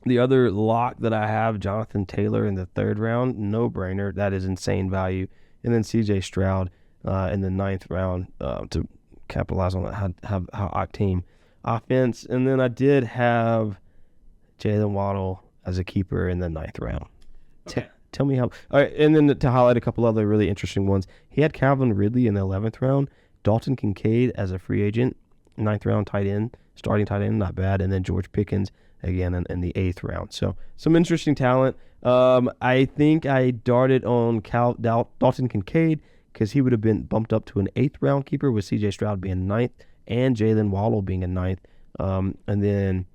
The other lock that I have, Jonathan Taylor in the 3rd round, no brainer. That is insane value. And then C.J. Stroud in the 9th round to capitalize on that how octane offense. And then I did have Jalen Waddle as a keeper in the 9th round. Okay. Tell me how. All right, and then to highlight a couple other really interesting ones, he had Calvin Ridley in the 11th round, Dalton Kincaid as a free agent, 9th round tight end, starting tight end, not bad, and then George Pickens again in the 8th round. So some interesting talent. I think I darted on Dalton Kincaid because he would have been bumped up to an 8th round keeper with C.J. Stroud being 9th and Jalen Waddle being a 9th, and then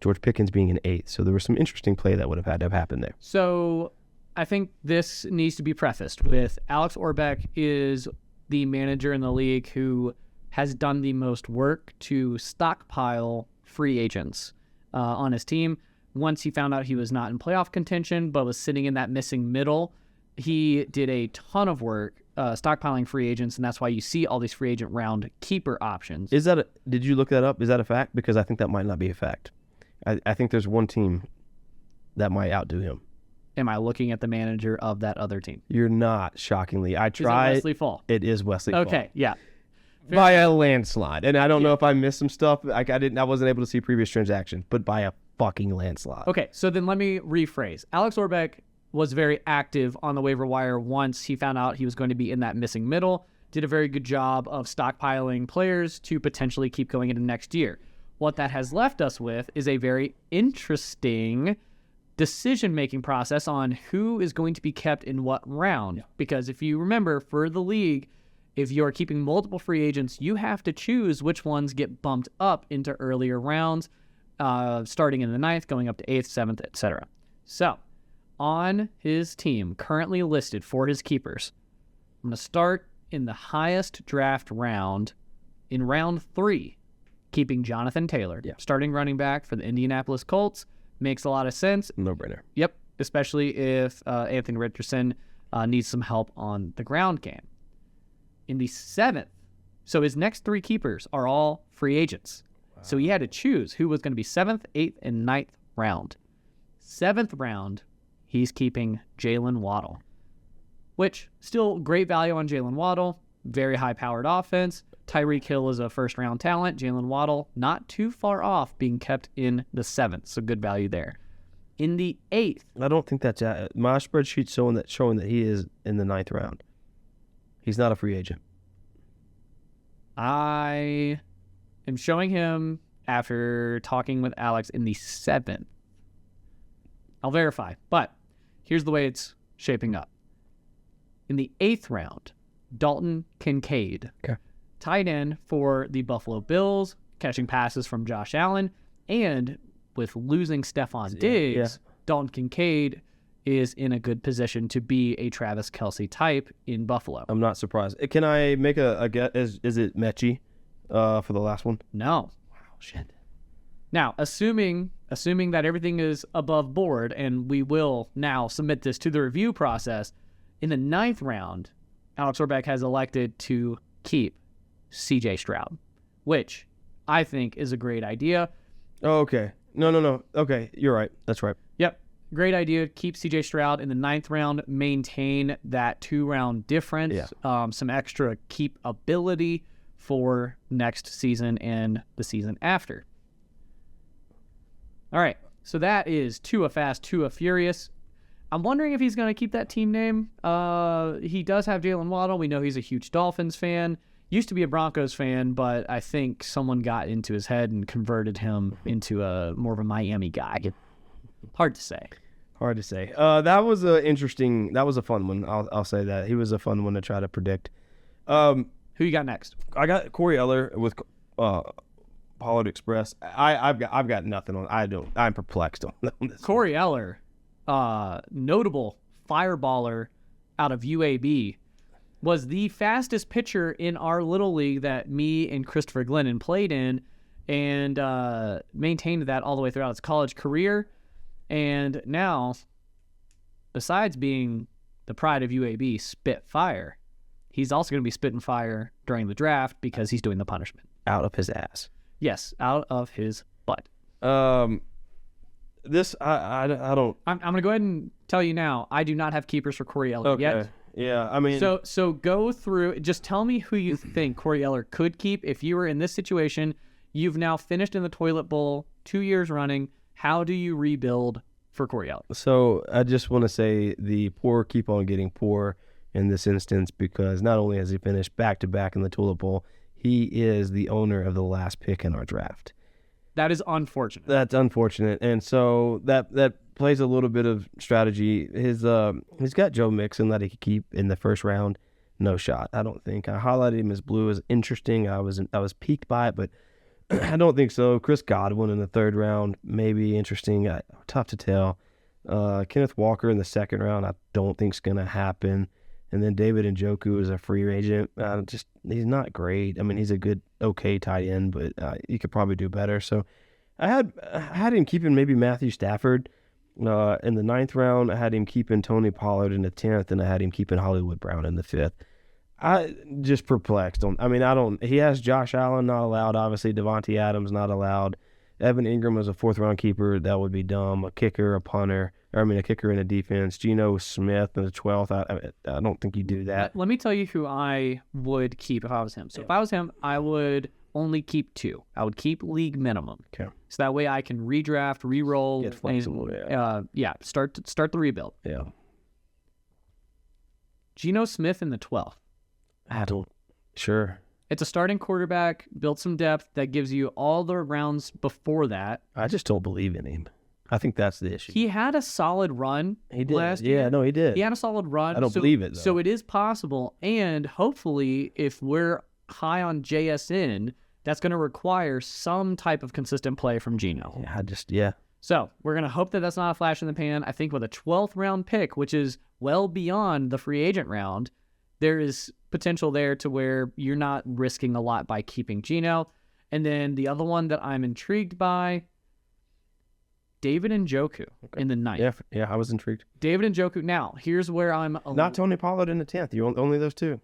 George Pickens being an 8th. So there was some interesting play that would have had to have happened there. So I think this needs to be prefaced with Alex Orbeck is the manager in the league who has done the most work to stockpile free agents on his team. Once he found out he was not in playoff contention but was sitting in that missing middle, he did a ton of work stockpiling free agents, and that's why you see all these free agent round keeper options. Did you look that up? Is that a fact? Because I think that might not be a fact. I think there's one team that might outdo him. Am I looking at the manager of that other team? You're not, shockingly. I tried. Is it Wesley Fall? It is Wesley Fall. Okay, yeah. By a landslide. And I don't know if I missed some stuff. I wasn't able to see previous transactions, but by a fucking landslide. Okay, so then let me rephrase. Alex Orbeck was very active on the waiver wire once he found out he was going to be in that missing middle. Did a very good job of stockpiling players to potentially keep going into next year. What that has left us with is a very interesting decision-making process on who is going to be kept in what round. Yeah. Because if you remember, for the league, if you're keeping multiple free agents, you have to choose which ones get bumped up into earlier rounds, starting in the 9th, going up to 8th, 7th, etc. So, on his team, currently listed for his keepers, I'm going to start in the highest draft round, in round 3, keeping Jonathan Taylor, starting running back for the Indianapolis Colts. Makes a lot of sense. No-brainer. Yep, especially if Anthony Richardson needs some help on the ground game. In the 7th, so his next 3 keepers are all free agents. Wow. So he had to choose who was going to be 7th, 8th, and 9th round. 7th round, he's keeping Jalen Waddle, which still great value on Jalen Waddle, very high-powered offense. Tyreek Hill is a first-round talent. Jalen Waddle, not too far off, being kept in the 7th, so good value there. In the 8th... I don't think that's... my spreadsheet's showing that he is in the 9th round. He's not a free agent. I am showing him after talking with Alex in the 7th. I'll verify, but here's the way it's shaping up. In the 8th round, Dalton Kincaid. Okay. Tight end for the Buffalo Bills, catching passes from Josh Allen, and with losing Stephon Diggs, Dalton Kincaid is in a good position to be a Travis Kelce type in Buffalo. I'm not surprised. Can I make a guess? Is it Mechie for the last one? No. Wow, shit. Now, assuming that everything is above board, and we will now submit this to the review process, in the 9th round, Alex Orbeck has elected to keep C.J. Stroud, which I think is a great idea. Oh, okay. No. Okay, you're right. That's right. Yep. Great idea. Keep C.J. Stroud in the 9th round. Maintain that 2-round difference. Yeah. Some extra keep ability for next season and the season after. All right. So that is Tua Fast, Tua Furious. I'm wondering if he's going to keep that team name. He does have Jalen Waddle. We know he's a huge Dolphins fan. Used to be a Broncos fan, but I think someone got into his head and converted him into more of a Miami guy. Hard to say. Hard to say. That was a fun one. I'll say that. He was a fun one to try to predict. Who you got next? I got Corey Eller with Pollard Express. I've got nothing on. I'm perplexed on this. Corey Eller, notable fireballer out of UAB, was the fastest pitcher in our little league that me and Christopher Glennon played in, and maintained that all the way throughout his college career. And now, besides being the pride of UAB, spit fire, he's also going to be spitting fire during the draft because he's doing the punishment. Out of his ass. Yes, out of his butt. This, I don't. I'm going to go ahead and tell you now, I do not have keepers for Corey Eller yet. Yeah, I mean. So go through, just tell me who you think Corey Eller could keep. If you were in this situation, you've now finished in the toilet bowl 2 years running. How do you rebuild for Corey Eller? So I just want to say the poor keep on getting poor in this instance, because not only has he finished back-to-back in the toilet bowl, he is the owner of the last pick in our draft. That is unfortunate. That's unfortunate. And so that plays a little bit of strategy. He's got Joe Mixon that he could keep in the first round. No shot, I don't think. I highlighted him as blue as interesting. I was piqued by it, but I don't think so. Chris Godwin in the third round, maybe interesting. Tough to tell. Kenneth Walker in the second round, I don't think is going to happen. And then David Njoku is a free agent. He's not great. I mean, he's a good, okay tight end, but he could probably do better. So I had him keeping maybe Matthew Stafford in the ninth round. I had him keeping Tony Pollard in the 10th, and I had him keeping Hollywood Brown in the 5th. I just perplexed. He has Josh Allen not allowed. Obviously, Devontae Adams not allowed. Evan Ingram was a fourth-round keeper. That would be dumb. A kicker, a punter. A kicker in a defense. Geno Smith in the 12th. I don't think you do that. Let me tell you who I would keep if I was him. So if I was him, I would only keep 2. I would keep league minimum. Okay. So that way I can redraft, re-roll. Get flexible, start the rebuild. Yeah. Geno Smith in the 12th. Sure. It's a starting quarterback, built some depth that gives you all the rounds before that. I just don't believe in him. I think that's the issue. He had a solid run last year. Yeah, no, he did. He had a solid run. I don't believe it, though. So it is possible, and hopefully if we're high on JSN, that's going to require some type of consistent play from Geno. Yeah. So we're going to hope that that's not a flash in the pan. I think with a 12th round pick, which is well beyond the free agent round, there is potential there to where you're not risking a lot by keeping Geno. And then the other one that I'm intrigued by, David Njoku in the 9th. Yeah, I was intrigued. David Njoku. Now, here's where I'm... Not Tony Pollard in the 10th. You only those 2.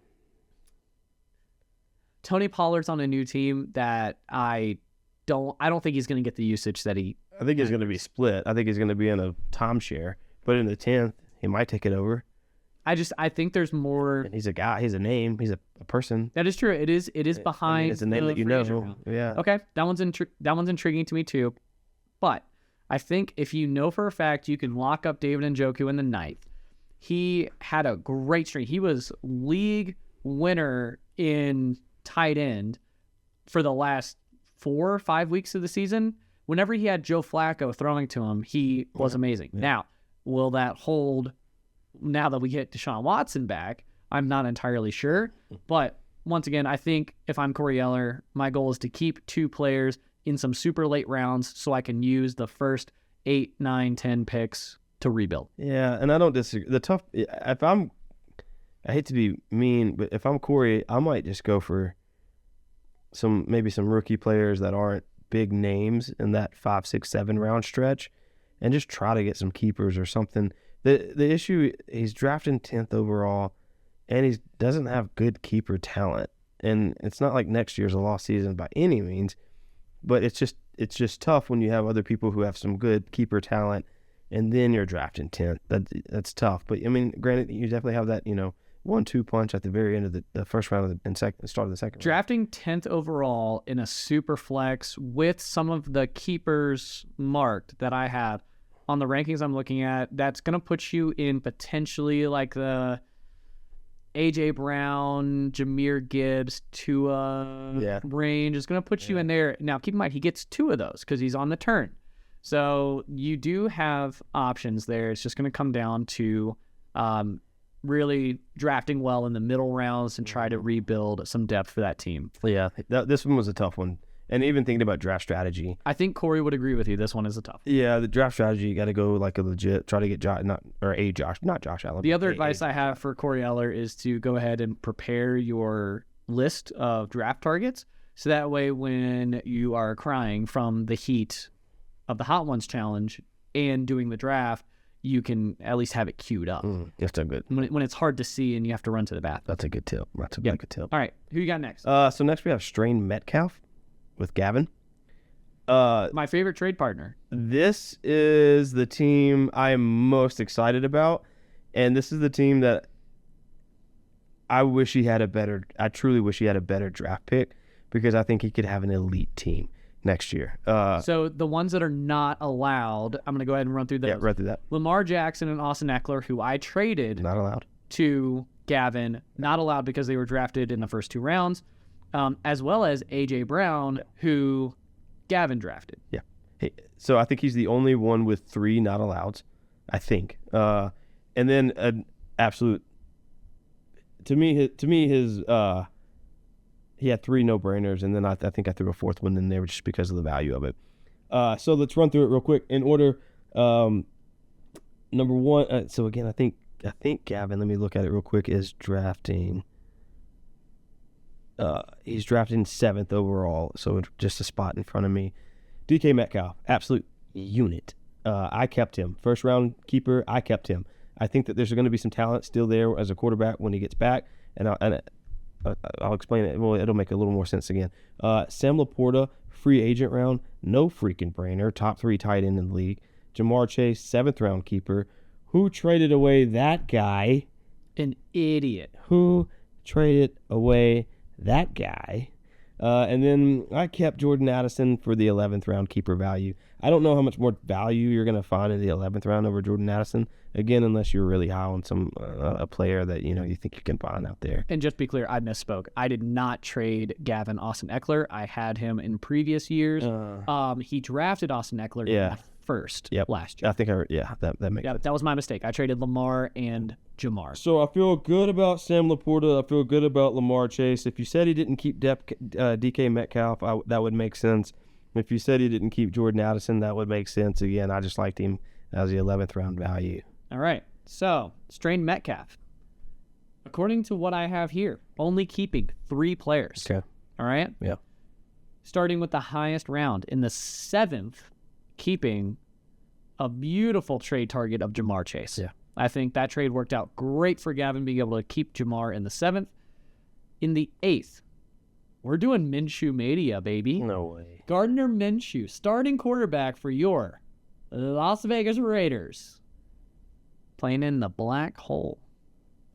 Tony Pollard's on a new team that I don't think he's going to get the usage that he... I think he's going to be split. I think he's going to be in a timeshare. But in the 10th, he might take it over. I think there's more. And he's a guy. He's a name. He's a person. That is true. It is behind. It's a name that you know. Yeah. Okay, that one's intriguing to me too. But I think if you know for a fact you can lock up David Njoku in the 9th. He had a great streak. He was league winner in tight end for the last 4 or 5 weeks of the season. Whenever he had Joe Flacco throwing to him, he was amazing. Yeah. Now, will that hold? Now that we get Deshaun Watson back, I'm not entirely sure. But once again, I think if I'm Corey Eller, my goal is to keep 2 players in some super late rounds so I can use the first 8, 9, 10 picks to rebuild. Yeah, and I don't disagree. I hate to be mean, but if I'm Corey, I might just go for maybe some rookie players that aren't big names in that 5, 6, 7 round stretch, and just try to get some keepers or something. The issue, he's drafting 10th overall, and he doesn't have good keeper talent. And it's not like next year's a lost season by any means, but it's just tough when you have other people who have some good keeper talent, and then you're drafting 10th. That's tough. But I mean, granted, you definitely have that 1-2 punch at the very end of the first round and start of the second. Drafting 10th overall in a super flex with some of the keepers marked that I have. on the rankings I'm looking at, that's going to put you in potentially like the A.J. Brown, Jahmyr Gibbs, Tua range. It's going to put you in there. Now, keep in mind, he gets 2 of those because he's on the turn. So you do have options there. It's just going to come down to really drafting well in the middle rounds and try to rebuild some depth for that team. Yeah, this one was a tough one. And even thinking about draft strategy. I think Corey would agree with you. This one is a tough one. Yeah, the draft strategy, you got to go like a legit, try to get not Josh Allen. The other advice I have for Corey Eller is to go ahead and prepare your list of draft targets. So that way when you are crying from the heat of the Hot Ones challenge and doing the draft, you can at least have it queued up. That's a good. When it's hard to see and you have to run to the bathroom. That's a good tip. That's a good tip. All right, who you got next? So next we have Strain Metcalf with Gavin. My favorite trade partner. This is the team I am most excited about, and this is the team that I truly wish he had a better draft pick, because I think he could have an elite team next year. So the ones that are not allowed, I'm going to go ahead and run through those. Yeah, run through that. Lamar Jackson and Austin Eckler, who I traded Not allowed. to Gavin, not allowed because they were drafted in the first 2 rounds, as well as A.J. Brown, who Gavin drafted. Yeah. So I think he's the only one with 3 not alloweds, I think. And then an absolute, to me, his he had 3 no-brainers, and then I think I threw a 4th one in there just because of the value of it. So let's run through it real quick in order. Number 1. So again, I think Gavin. Let me look at it real quick. Is drafting. He's drafting 7th overall, so just a spot in front of me. DK Metcalf, absolute unit. I kept him. First round keeper, I kept him. I think that there's going to be some talent still there as a quarterback when he gets back, and I'll explain it. Well, it'll make a little more sense again. Sam Laporta, free agent round, no freaking brainer. Top 3 tight end in the league. Jamar Chase, 7th round keeper. Who traded away that guy? An idiot. Who traded away that guy? And then I kept Jordan Addison for the 11th round keeper value. I don't know how much more value you're going to find in the 11th round over Jordan Addison. Again, unless you're really high on some a player that you think you can find out there. And just to be clear, I misspoke. I did not trade Gavin Austin Eckler. I had him in previous years. He drafted Austin Eckler in the first last year. I think that makes sense. That was my mistake. I traded Lamar and Jamar. So I feel good about Sam Laporta. I feel good about Lamar Chase. If you said he didn't keep DK Metcalf, that would make sense. If you said he didn't keep Jordan Addison, that would make sense. Again, I just liked him as the 11th round value. All right. So, Strain Metcalf. According to what I have here, only keeping 3 players. Okay. All right? Yeah. Starting with the highest round in the 7th, keeping a beautiful trade target of Jamar Chase. Yeah. I think that trade worked out great for Gavin being able to keep Jamar in the 7th. In the 8th, we're doing Minshew Mania, baby. No way. Gardner Minshew, starting quarterback for your Las Vegas Raiders, playing in the black hole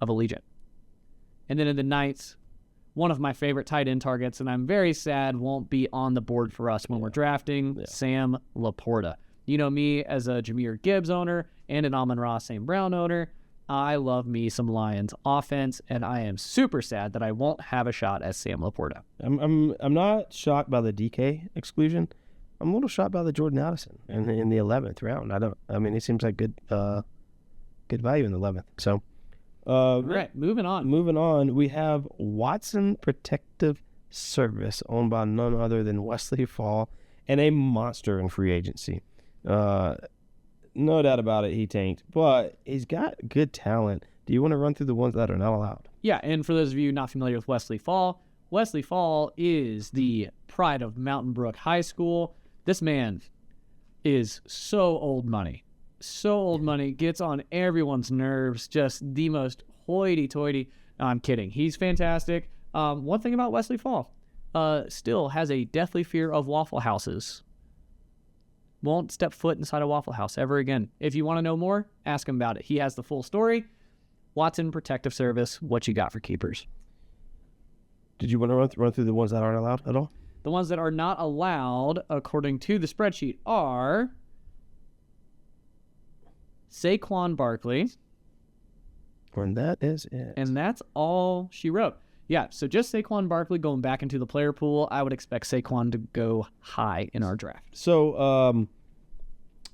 of Allegiant. And then in the 9th, one of my favorite tight end targets, and I'm very sad won't be on the board for us when we're drafting, Sam Laporta. You know me as a Jahmyr Gibbs owner and an Amon-Ra St. Brown owner. I love me some Lions offense, and I am super sad that I won't have a shot as Sam Laporta. I'm not shocked by the DK exclusion. I'm a little shocked by the Jordan Addison in the 11th round. It seems like good value in the 11th. So, right, moving on. We have Watson Protective Service, owned by none other than Wesley Fall, and a monster in free agency. No doubt about it, he tanked, but he's got good talent. Do you want to run through the ones that are not allowed? Yeah, and for those of you not familiar with Wesley Fall is the pride of Mountain Brook High School. This man is so old money. Gets on everyone's nerves, just the most hoity-toity. No, I'm kidding. He's fantastic. One thing about Wesley Fall, still has a deathly fear of Waffle Houses. Won't step foot inside a Waffle House ever again. If you want to know more, ask him about it. He has the full story. Watson Protective Service, what you got for keepers? Did you want to run through the ones that aren't allowed at all? The ones that are not allowed, according to the spreadsheet, are Saquon Barkley. And that is it. And that's all she wrote. Yeah, so just Saquon Barkley going back into the player pool. I would expect Saquon to go high in our draft. So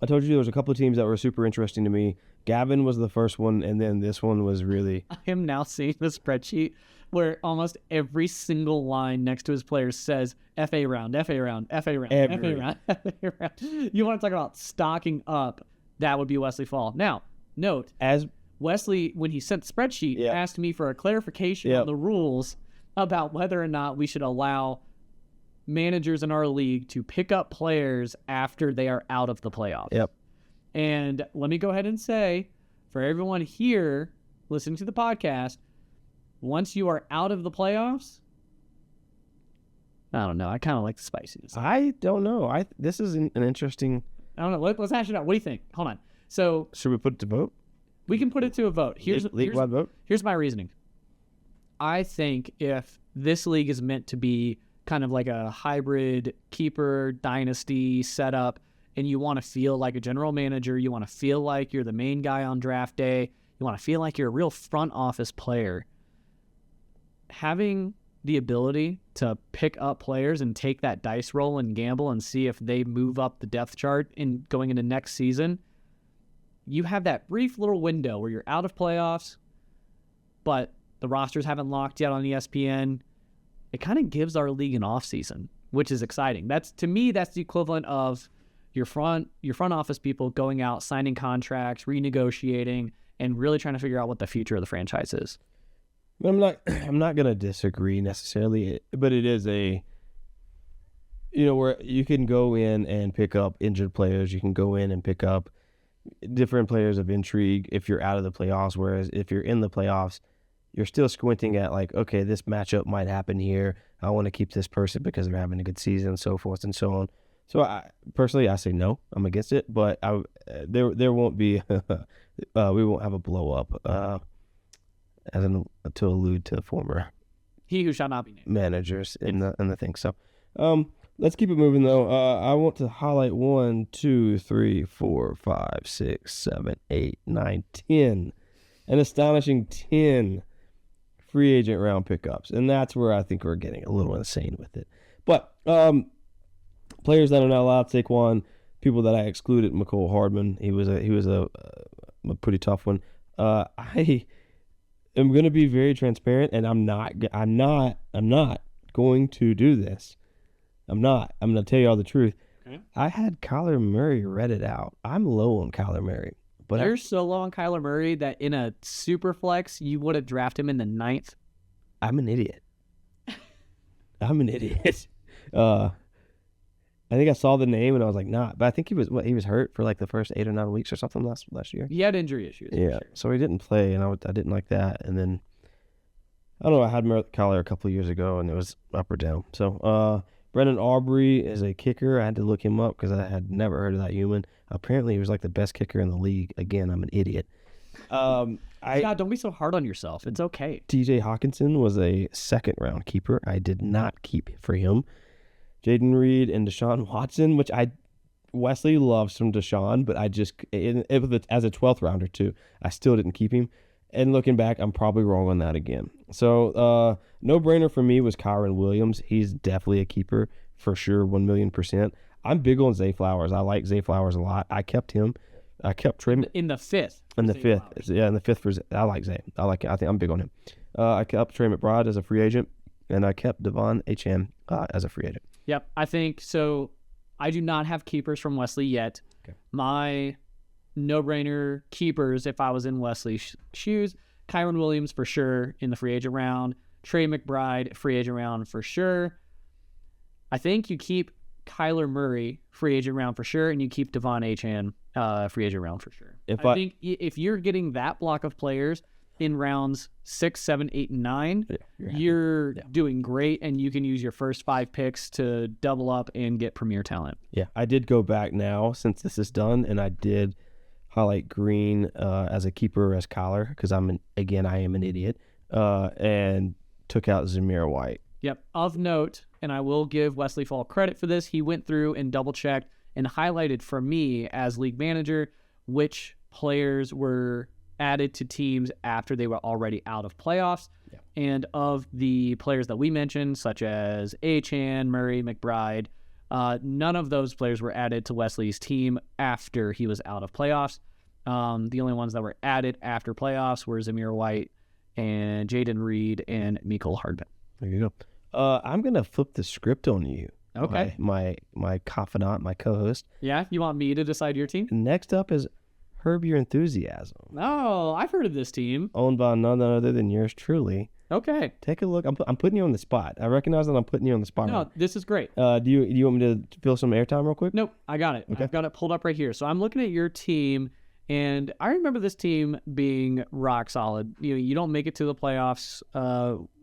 I told you there was a couple of teams that were super interesting to me. Gavin was the first one, and then this one was really... I am now seeing the spreadsheet where almost every single line next to his players says FA round, FA round, FA round, FA round, FA round. You want to talk about stocking up, that would be Wesley Fall. Now, note, As Wesley, when he sent the spreadsheet, asked me for a clarification on the rules about whether or not we should allow managers in our league to pick up players after they are out of the playoffs. Yep. And let me go ahead and say, for everyone here listening to the podcast, once you are out of the playoffs, I don't know. I kind of like the spiciness. I don't know. This is an interesting... I don't know. Let's hash it out. What do you think? Hold on. So should we put it to vote? We can put it to a vote. League-wide vote? Here's my reasoning. I think if this league is meant to be kind of like a hybrid keeper dynasty setup, and you want to feel like a general manager, you want to feel like you're the main guy on draft day, you want to feel like you're a real front office player, having the ability to pick up players and take that dice roll and gamble and see if they move up the depth chart in going into next season, you have that brief little window where you're out of playoffs, but the rosters haven't locked yet on ESPN. It kind of gives our league an off season, which is exciting. To me, that's the equivalent of your front office people going out, signing contracts, renegotiating, and really trying to figure out what the future of the franchise is. I'm not going to disagree necessarily, but it is where you can go in and pick up injured players. You can go in and pick up different players of intrigue if you're out of the playoffs, whereas if you're in the playoffs, you're still squinting at like, okay, this matchup might happen here. I want to keep this person because they're having a good season, and so forth and so on. So I say no. I'm against it, but there won't be we won't have a blow up to allude to former he who shall not be named managers in the thing. So let's keep it moving though. I want to highlight 1, 2, 3, 4, 5, 6, 7, 8, 9, 10, an astonishing 10 free agent round pickups, and that's where I think we're getting a little insane with it. But players that are not allowed, Saquon. People that I excluded, McCole Hardman. He was a pretty tough one. I am going to be very transparent, and I'm not going to do this. I'm not. I'm going to tell you all the truth. Okay. I had Kyler Murray redded out. I'm low on Kyler Murray. But you're so low on Kyler Murray that in a super flex, you would have drafted him in the 9th. I'm an idiot. I think I saw the name and I was like, nah. But I think he was hurt for like the first 8 or 9 weeks or something last year. He had injury issues. Yeah, sure. So he didn't play, and I didn't like that. And then I don't know. I had Kyler a couple of years ago, and it was up or down. So Brendan Aubrey is a kicker. I had to look him up because I had never heard of that human. Apparently, he was like the best kicker in the league. Again, I'm an idiot. Scott, don't be so hard on yourself. It's okay. TJ Hawkinson was a second-round keeper. I did not keep for him. Jaden Reed and Deshaun Watson, which Wesley loves from Deshaun, but as a 12th rounder too, I still didn't keep him. And looking back, I'm probably wrong on that again. So no-brainer for me was Kyron Williams. He's definitely a keeper for sure, 1,000,000%. I'm big on Zay Flowers. I like Zay Flowers a lot. I kept him. I kept Trey in the 5th. In the 5th, yeah, in the 5th for Zay. I like Zay. I like it. I think I'm big on him. I kept Trey McBride as a free agent, and I kept Devon Achane as a free agent. Yep, I think so. I do not have keepers from Wesley yet. Okay. My no-brainer keepers, if I was in Wesley's shoes, Kyron Williams for sure in the free agent round, Trey McBride free agent round for sure. I think you keep Kyler Murray free agent round for sure, and you keep Devon Achane free agent round for sure. I think if you're getting that block of players in rounds 6, 7, 8, and 9, you're doing great, and you can use your first 5 picks to double up and get premier talent. Yeah, I did go back now since this is done, and I did highlight Green as a keeper as Kyler because I am an idiot, and took out Zamir White. Yep. Of note, and I will give Wesley Fall credit for this, he went through and double-checked and highlighted for me as league manager which players were added to teams after they were already out of playoffs. Yeah. And of the players that we mentioned, such as Achan, Murray, McBride, none of those players were added to Wesley's team after he was out of playoffs. The only ones that were added after playoffs were Zamir White and Jaden Reed and Mecole Hardman. There you go. I'm going to flip the script on you. Okay. My confidant, my co-host. Yeah? You want me to decide your team? Next up is Herb Your Enthusiasm. Oh, I've heard of this team. Owned by none other than yours truly. Okay. Take a look. I'm putting you on the spot. I recognize that I'm putting you on the spot. No, this is great. Do you want me to fill some airtime real quick? Nope, I got it. Okay. I've got it pulled up right here. So I'm looking at your team, and I remember this team being rock solid. You don't make it to the playoffs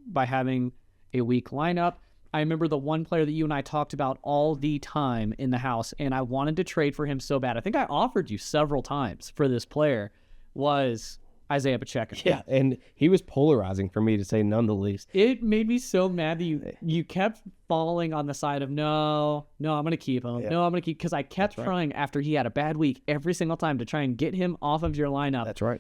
by having a weak lineup. I remember the one player that you and I talked about all the time in the house, and I wanted to trade for him so bad. I think I offered you several times for this player, was Isaiah Pacheco. Yeah, and he was polarizing for me, to say none the least. It made me so mad that you kept falling on the side of, no, I'm going to keep him. Yeah. No, I'm going to keep, because I kept trying after he had a bad week every single time to try and get him off of your lineup. That's right.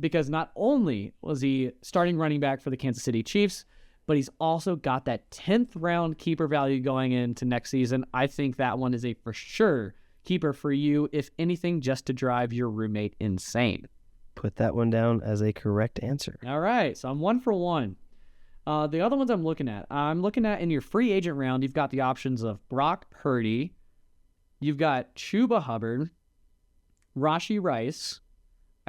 Because not only was he starting running back for the Kansas City Chiefs, but he's also got that 10th round keeper value going into next season. I think that one is a for sure keeper for you, if anything, just to drive your roommate insane. Put that one down as a correct answer. All right, so I'm 1 for 1. The other ones I'm looking at in your free agent round, you've got the options of Brock Purdy, you've got Chuba Hubbard, Rashee Rice,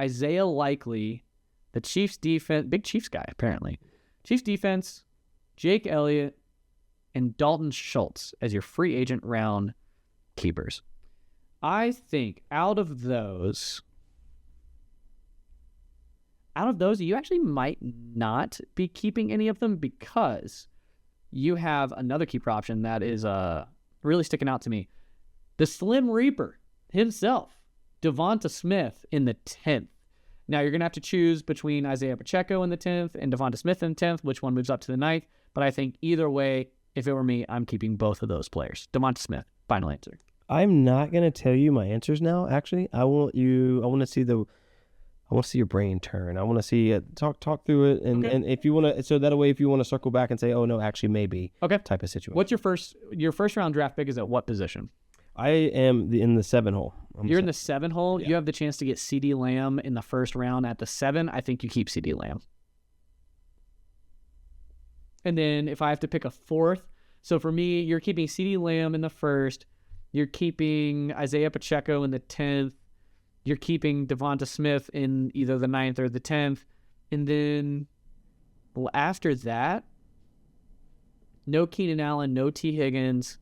Isaiah Likely, the Chiefs defense, big Chiefs guy apparently, Chiefs defense, Jake Elliott, and Dalton Schultz as your free agent round keepers. I think out of those, you actually might not be keeping any of them, because you have another keeper option that is really sticking out to me. The Slim Reaper himself, Devonta Smith in the 10th. Now, you're going to have to choose between Isaiah Pacheco in the 10th and Devonta Smith in the 10th, which one moves up to the 9th. But I think either way, if it were me, I'm keeping both of those players. Devonta Smith, final answer. I'm not going to tell you my answers now, actually. I want to see your brain turn. I want to see talk through it, and if you want to, so that way, if you want to circle back and say, oh no, actually maybe, type of situation. What's your first round draft pick is at what position? I am in the 7 hole. You're in the 7 hole. Yeah. You have the chance to get CeeDee Lamb in the first round at the 7. I think you keep CeeDee Lamb. And then if I have to pick a 4th, so for me, you're keeping CeeDee Lamb in the 1st. You're keeping Isaiah Pacheco in the 10th. You're keeping Devonta Smith in either the 9th or the 10th. And then after that, no Keenan Allen, no T. Higgins.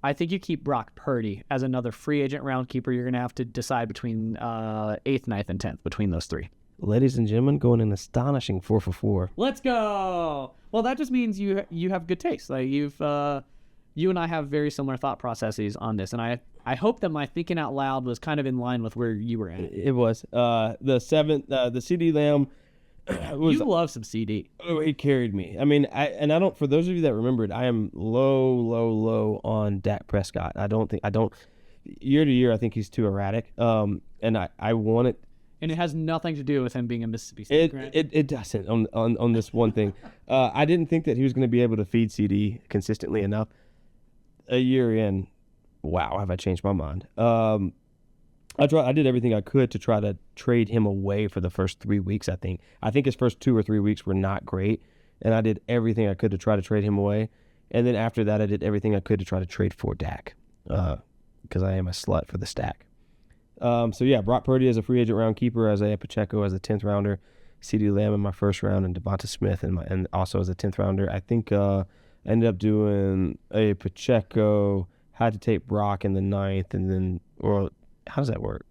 I think you keep Brock Purdy as another free agent round keeper. You're going to have to decide between 8th, 9th, and 10th, between those 3. Ladies and gentlemen, going an astonishing 4 for 4. Let's go. Well, that just means you have good taste. Like you and I have very similar thought processes on this, and I hope that my thinking out loud was kind of in line with where you were at. It was the 7th, the CeeDee Lamb. You love some CD. Oh, he carried me. I mean, I don't. For those of you that remembered, I am low on Dak Prescott. I don't. Year to year, I think he's too erratic. And I want it. And it has nothing to do with him being a Mississippi State grad. It doesn't on this one thing. I didn't think that he was going to be able to feed CD consistently enough. A year in, wow, have I changed my mind. I did everything I could to try to trade him away for the first 3 weeks, I think. I think his first 2 or 3 weeks were not great, and I did everything I could to try to trade him away. And then after that, I did everything I could to try to trade for Dak, because I am a slut for the stack. So yeah, Brock Purdy as a free agent round keeper, Isaiah Pacheco as a 10th rounder, CeeDee Lamb in my first round, and Devonta Smith and also as a 10th rounder. I think I ended up doing a Pacheco, had to take Brock in the 9th, and then, or how does that work?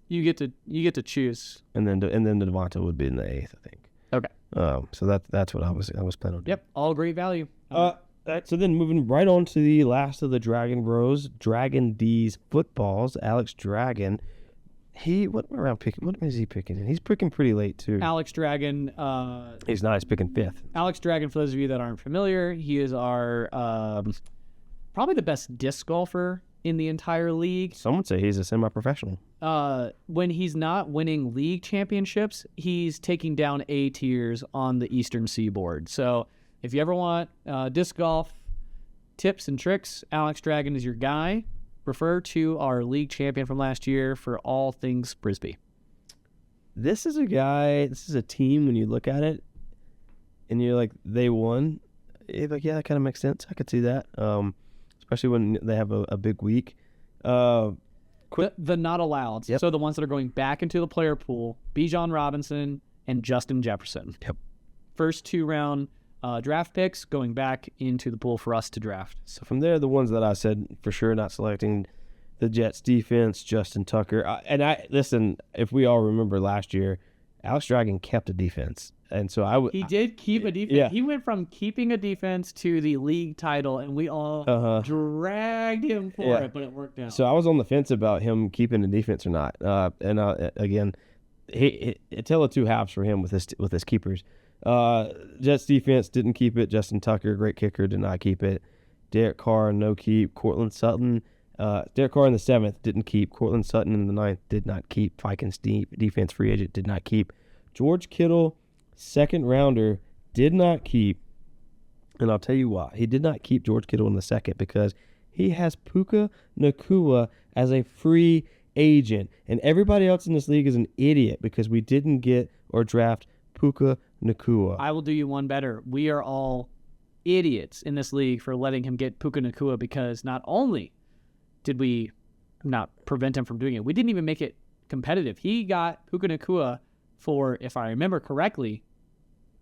You get to choose, and then the Devonta would be in the 8th, I think. Okay. So that's what I was planning on doing. Yep, all great value. So then moving right on to the last of the Dragon Bros, Dragon D's footballs, Alex Dragon. What is he picking? He's picking pretty late too. Alex Dragon. He's not. He's picking 5th. Alex Dragon, for those of you that aren't familiar, he is our probably the best disc golfer in the entire league. Some would say he's a semi-professional. When he's not winning league championships, he's taking down A tiers on the Eastern Seaboard. So if you ever want disc golf tips and tricks, Alex Dragon is your guy. Refer to our league champion from last year for all things Frisbee. This is a team when you look at it and you're like, they won. You're like, yeah, that kind of makes sense. I could see that. Especially when they have a big week. The not allowed. Yep. So the ones that are going back into the player pool, Bijan Robinson and Justin Jefferson. Yep. First 2-round draft picks going back into the pool for us to draft. So from there, the ones that I said for sure not selecting, the Jets defense, Justin Tucker. Listen, if we all remember last year, Alex Dragon kept a defense. And so he did keep a defense. Yeah. He went from keeping a defense to the league title, and we all dragged him for it, but it worked out. So I was on the fence about him keeping the defense or not. Again, it tell of two halves for him with his keepers. Jets defense didn't keep it. Justin Tucker, great kicker, did not keep it. Derek Carr, no keep. Cortland Sutton, Derek Carr in the 7th didn't keep. Cortland Sutton in the 9th did not keep. Vikings defense free agent did not keep. George Kittle, 2nd rounder, did not keep. And I'll tell you why. He did not keep George Kittle in the 2nd because he has Puka Nacua as a free agent. And everybody else in this league is an idiot because we didn't get or draft Puka Nacua. I will do you one better. We are all idiots in this league for letting him get Puka Nacua because not only did we not prevent him from doing it, we didn't even make it competitive. He got Puka Nacua for, if I remember correctly,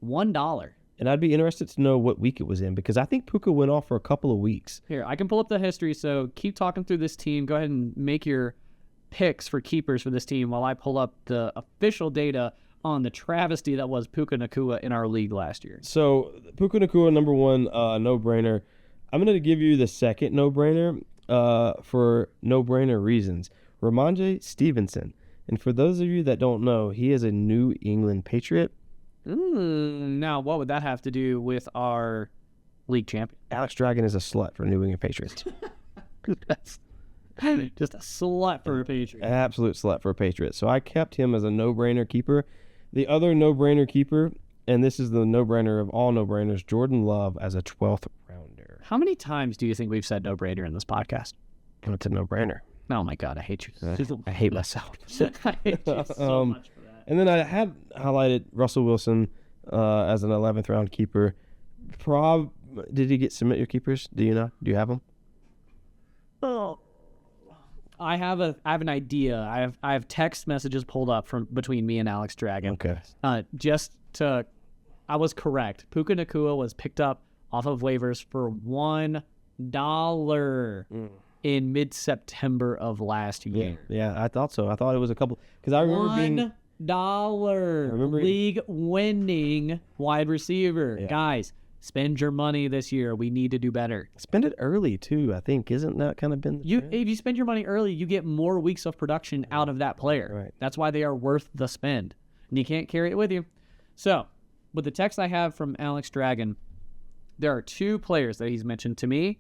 $1. And I'd be interested to know what week it was in because I think Puka went off for a couple of weeks. Here, I can pull up the history, so keep talking through this team. Go ahead and make your picks for keepers for this team while I pull up the official data on the travesty that was Puka Nacua in our league last year. So Puka Nacua, number 1, no-brainer. I'm going to give you the second no-brainer for no-brainer reasons. Ramondre Stevenson. And for those of you that don't know, he is a New England Patriot. Now, what would that have to do with our league champion? Alex Dragon is a slut for New England Patriots. That's just a slut for a Patriot. Absolute slut for a Patriot. So I kept him as a no-brainer keeper. The other no-brainer keeper, and this is the no-brainer of all no-brainers, Jordan Love as a 12th rounder. How many times do you think we've said no-brainer in this podcast? It's a no-brainer. Oh, my God. I hate you. I hate myself. I hate you so much for that. And then I had highlighted Russell Wilson as an 11th round keeper. Did he submit your keepers? Do you know? Do you have them? Oh. I have an idea. I have text messages pulled up from between me and Alex Dragon. Okay. I was correct. Puka Nacua was picked up off of waivers for $1 in mid-September of last year. Yeah, I thought so. I thought it was a couple because I remember $1 league-winning wide receiver. Yeah. Guys, spend your money this year. We need to do better. Spend it early, too, I think. Isn't that kind of been the trend? If you spend your money early, you get more weeks of production out of that player. Right. That's why they are worth the spend. And you can't carry it with you. So, with the text I have from Alex Dragon, there are 2 players that he's mentioned to me.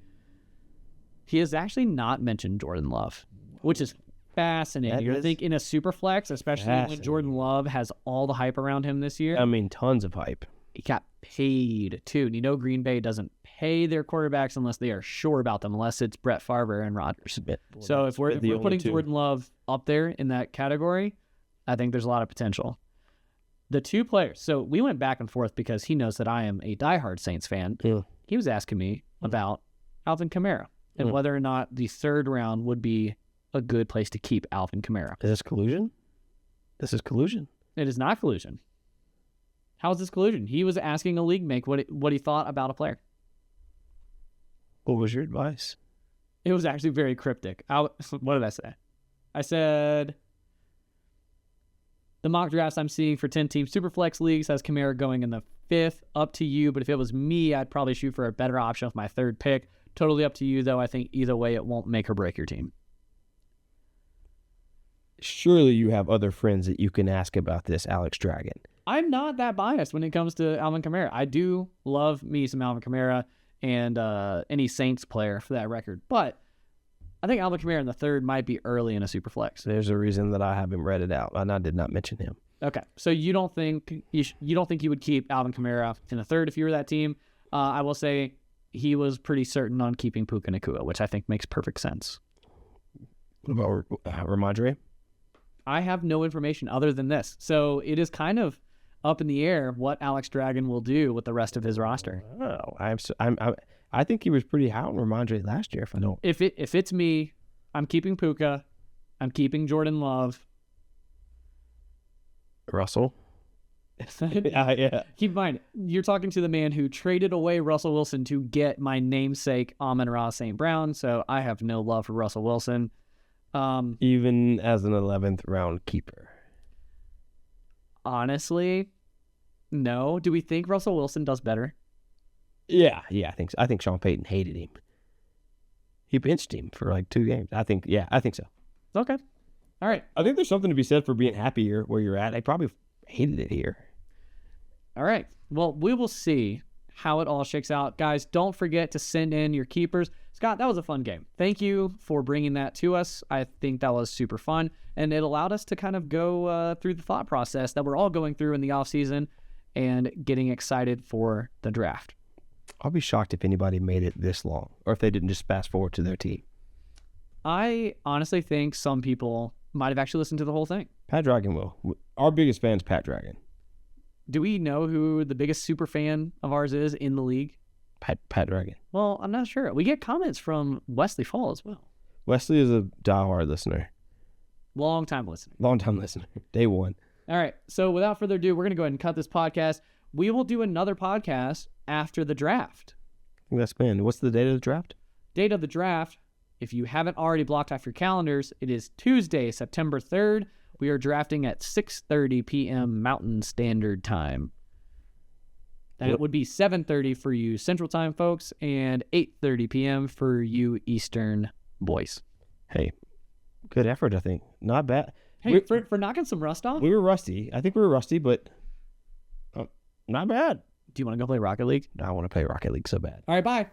He has actually not mentioned Jordan Love, which is fascinating. I think in a super flex, especially when Jordan Love has all the hype around him this year. I mean, tons of hype. He got paid, too. And you know Green Bay doesn't pay their quarterbacks unless they are sure about them, unless it's Brett Favre and Rodgers. So if we're putting Jordan Love up there in that category, I think there's a lot of potential. The 2 players, so we went back and forth because he knows that I am a diehard Saints fan. Yeah. He was asking me about Alvin Kamara and whether or not the 3rd round would be a good place to keep Alvin Kamara. Is this collusion? This is collusion. It is not collusion. How is this collusion? He was asking a league mate what he thought about a player. What was your advice? It was actually very cryptic. What did I say? I said, the mock drafts I'm seeing for 10-team Superflex leagues has Kamara going in the 5th. Up to you, but if it was me, I'd probably shoot for a better option with my 3rd pick. Totally up to you, though. I think either way, it won't make or break your team. Surely you have other friends that you can ask about this, Alex Dragon. I'm not that biased when it comes to Alvin Kamara. I do love me some Alvin Kamara and any Saints player for that record. But I think Alvin Kamara in the third might be early in a super flex. There's a reason that I haven't read it out, and I did not mention him. Okay, so you don't think you would keep Alvin Kamara in the third if you were that team? I will say he was pretty certain on keeping Puka Nacua, which I think makes perfect sense. What about Ramondre? I have no information other than this, so it is kind of up in the air what Alex Dragon will do with the rest of his roster. Oh, I think he was pretty high on Ramondre last year. If it's me, I'm keeping Puka, I'm keeping Jordan Love. Russell. Yeah. Keep in mind, you're talking to the man who traded away Russell Wilson to get my namesake Amon-Ra St. Brown, so I have no love for Russell Wilson. Even as an 11th round keeper. Honestly, no. Do we think Russell Wilson does better? Yeah, I think so. I think Sean Payton hated him. He benched him for like 2 games. I think so. Okay. All right. I think there's something to be said for being happy here where you're at. I probably hated it here. All right. Well, we will see how it all shakes out. Guys, don't forget to send in your keepers. Scott, that was a fun game. Thank you for bringing that to us. I think that was super fun, and it allowed us to kind of go through the thought process that we're all going through in the offseason and getting excited for the draft. I'll be shocked if anybody made it this long, or if they didn't just fast forward to their team. I honestly think some people might have actually listened to the whole thing. Pat Dragon will. Our biggest fan is Pat Dragon. Do we know who the biggest super fan of ours is in the league? Pat Dragon. Well, I'm not sure. We get comments from Wesley Fall as well. Wesley is a diehard listener. Long time listener. Day one. All right. So without further ado, we're going to go ahead and cut this podcast. We will do another podcast after the draft. I think that's been. What's the date of the draft? Date of the draft, if you haven't already blocked off your calendars, it is Tuesday, September 3rd. We are drafting at 6:30 p.m. Mountain Standard Time. And it would be 7:30 for you Central Time folks and 8:30 p.m. for you Eastern boys. Hey, good effort, I think. Not bad. Hey, for knocking some rust off? We were rusty. I think we were rusty, but not bad. Do you want to go play Rocket League? I want to play Rocket League so bad. All right, bye.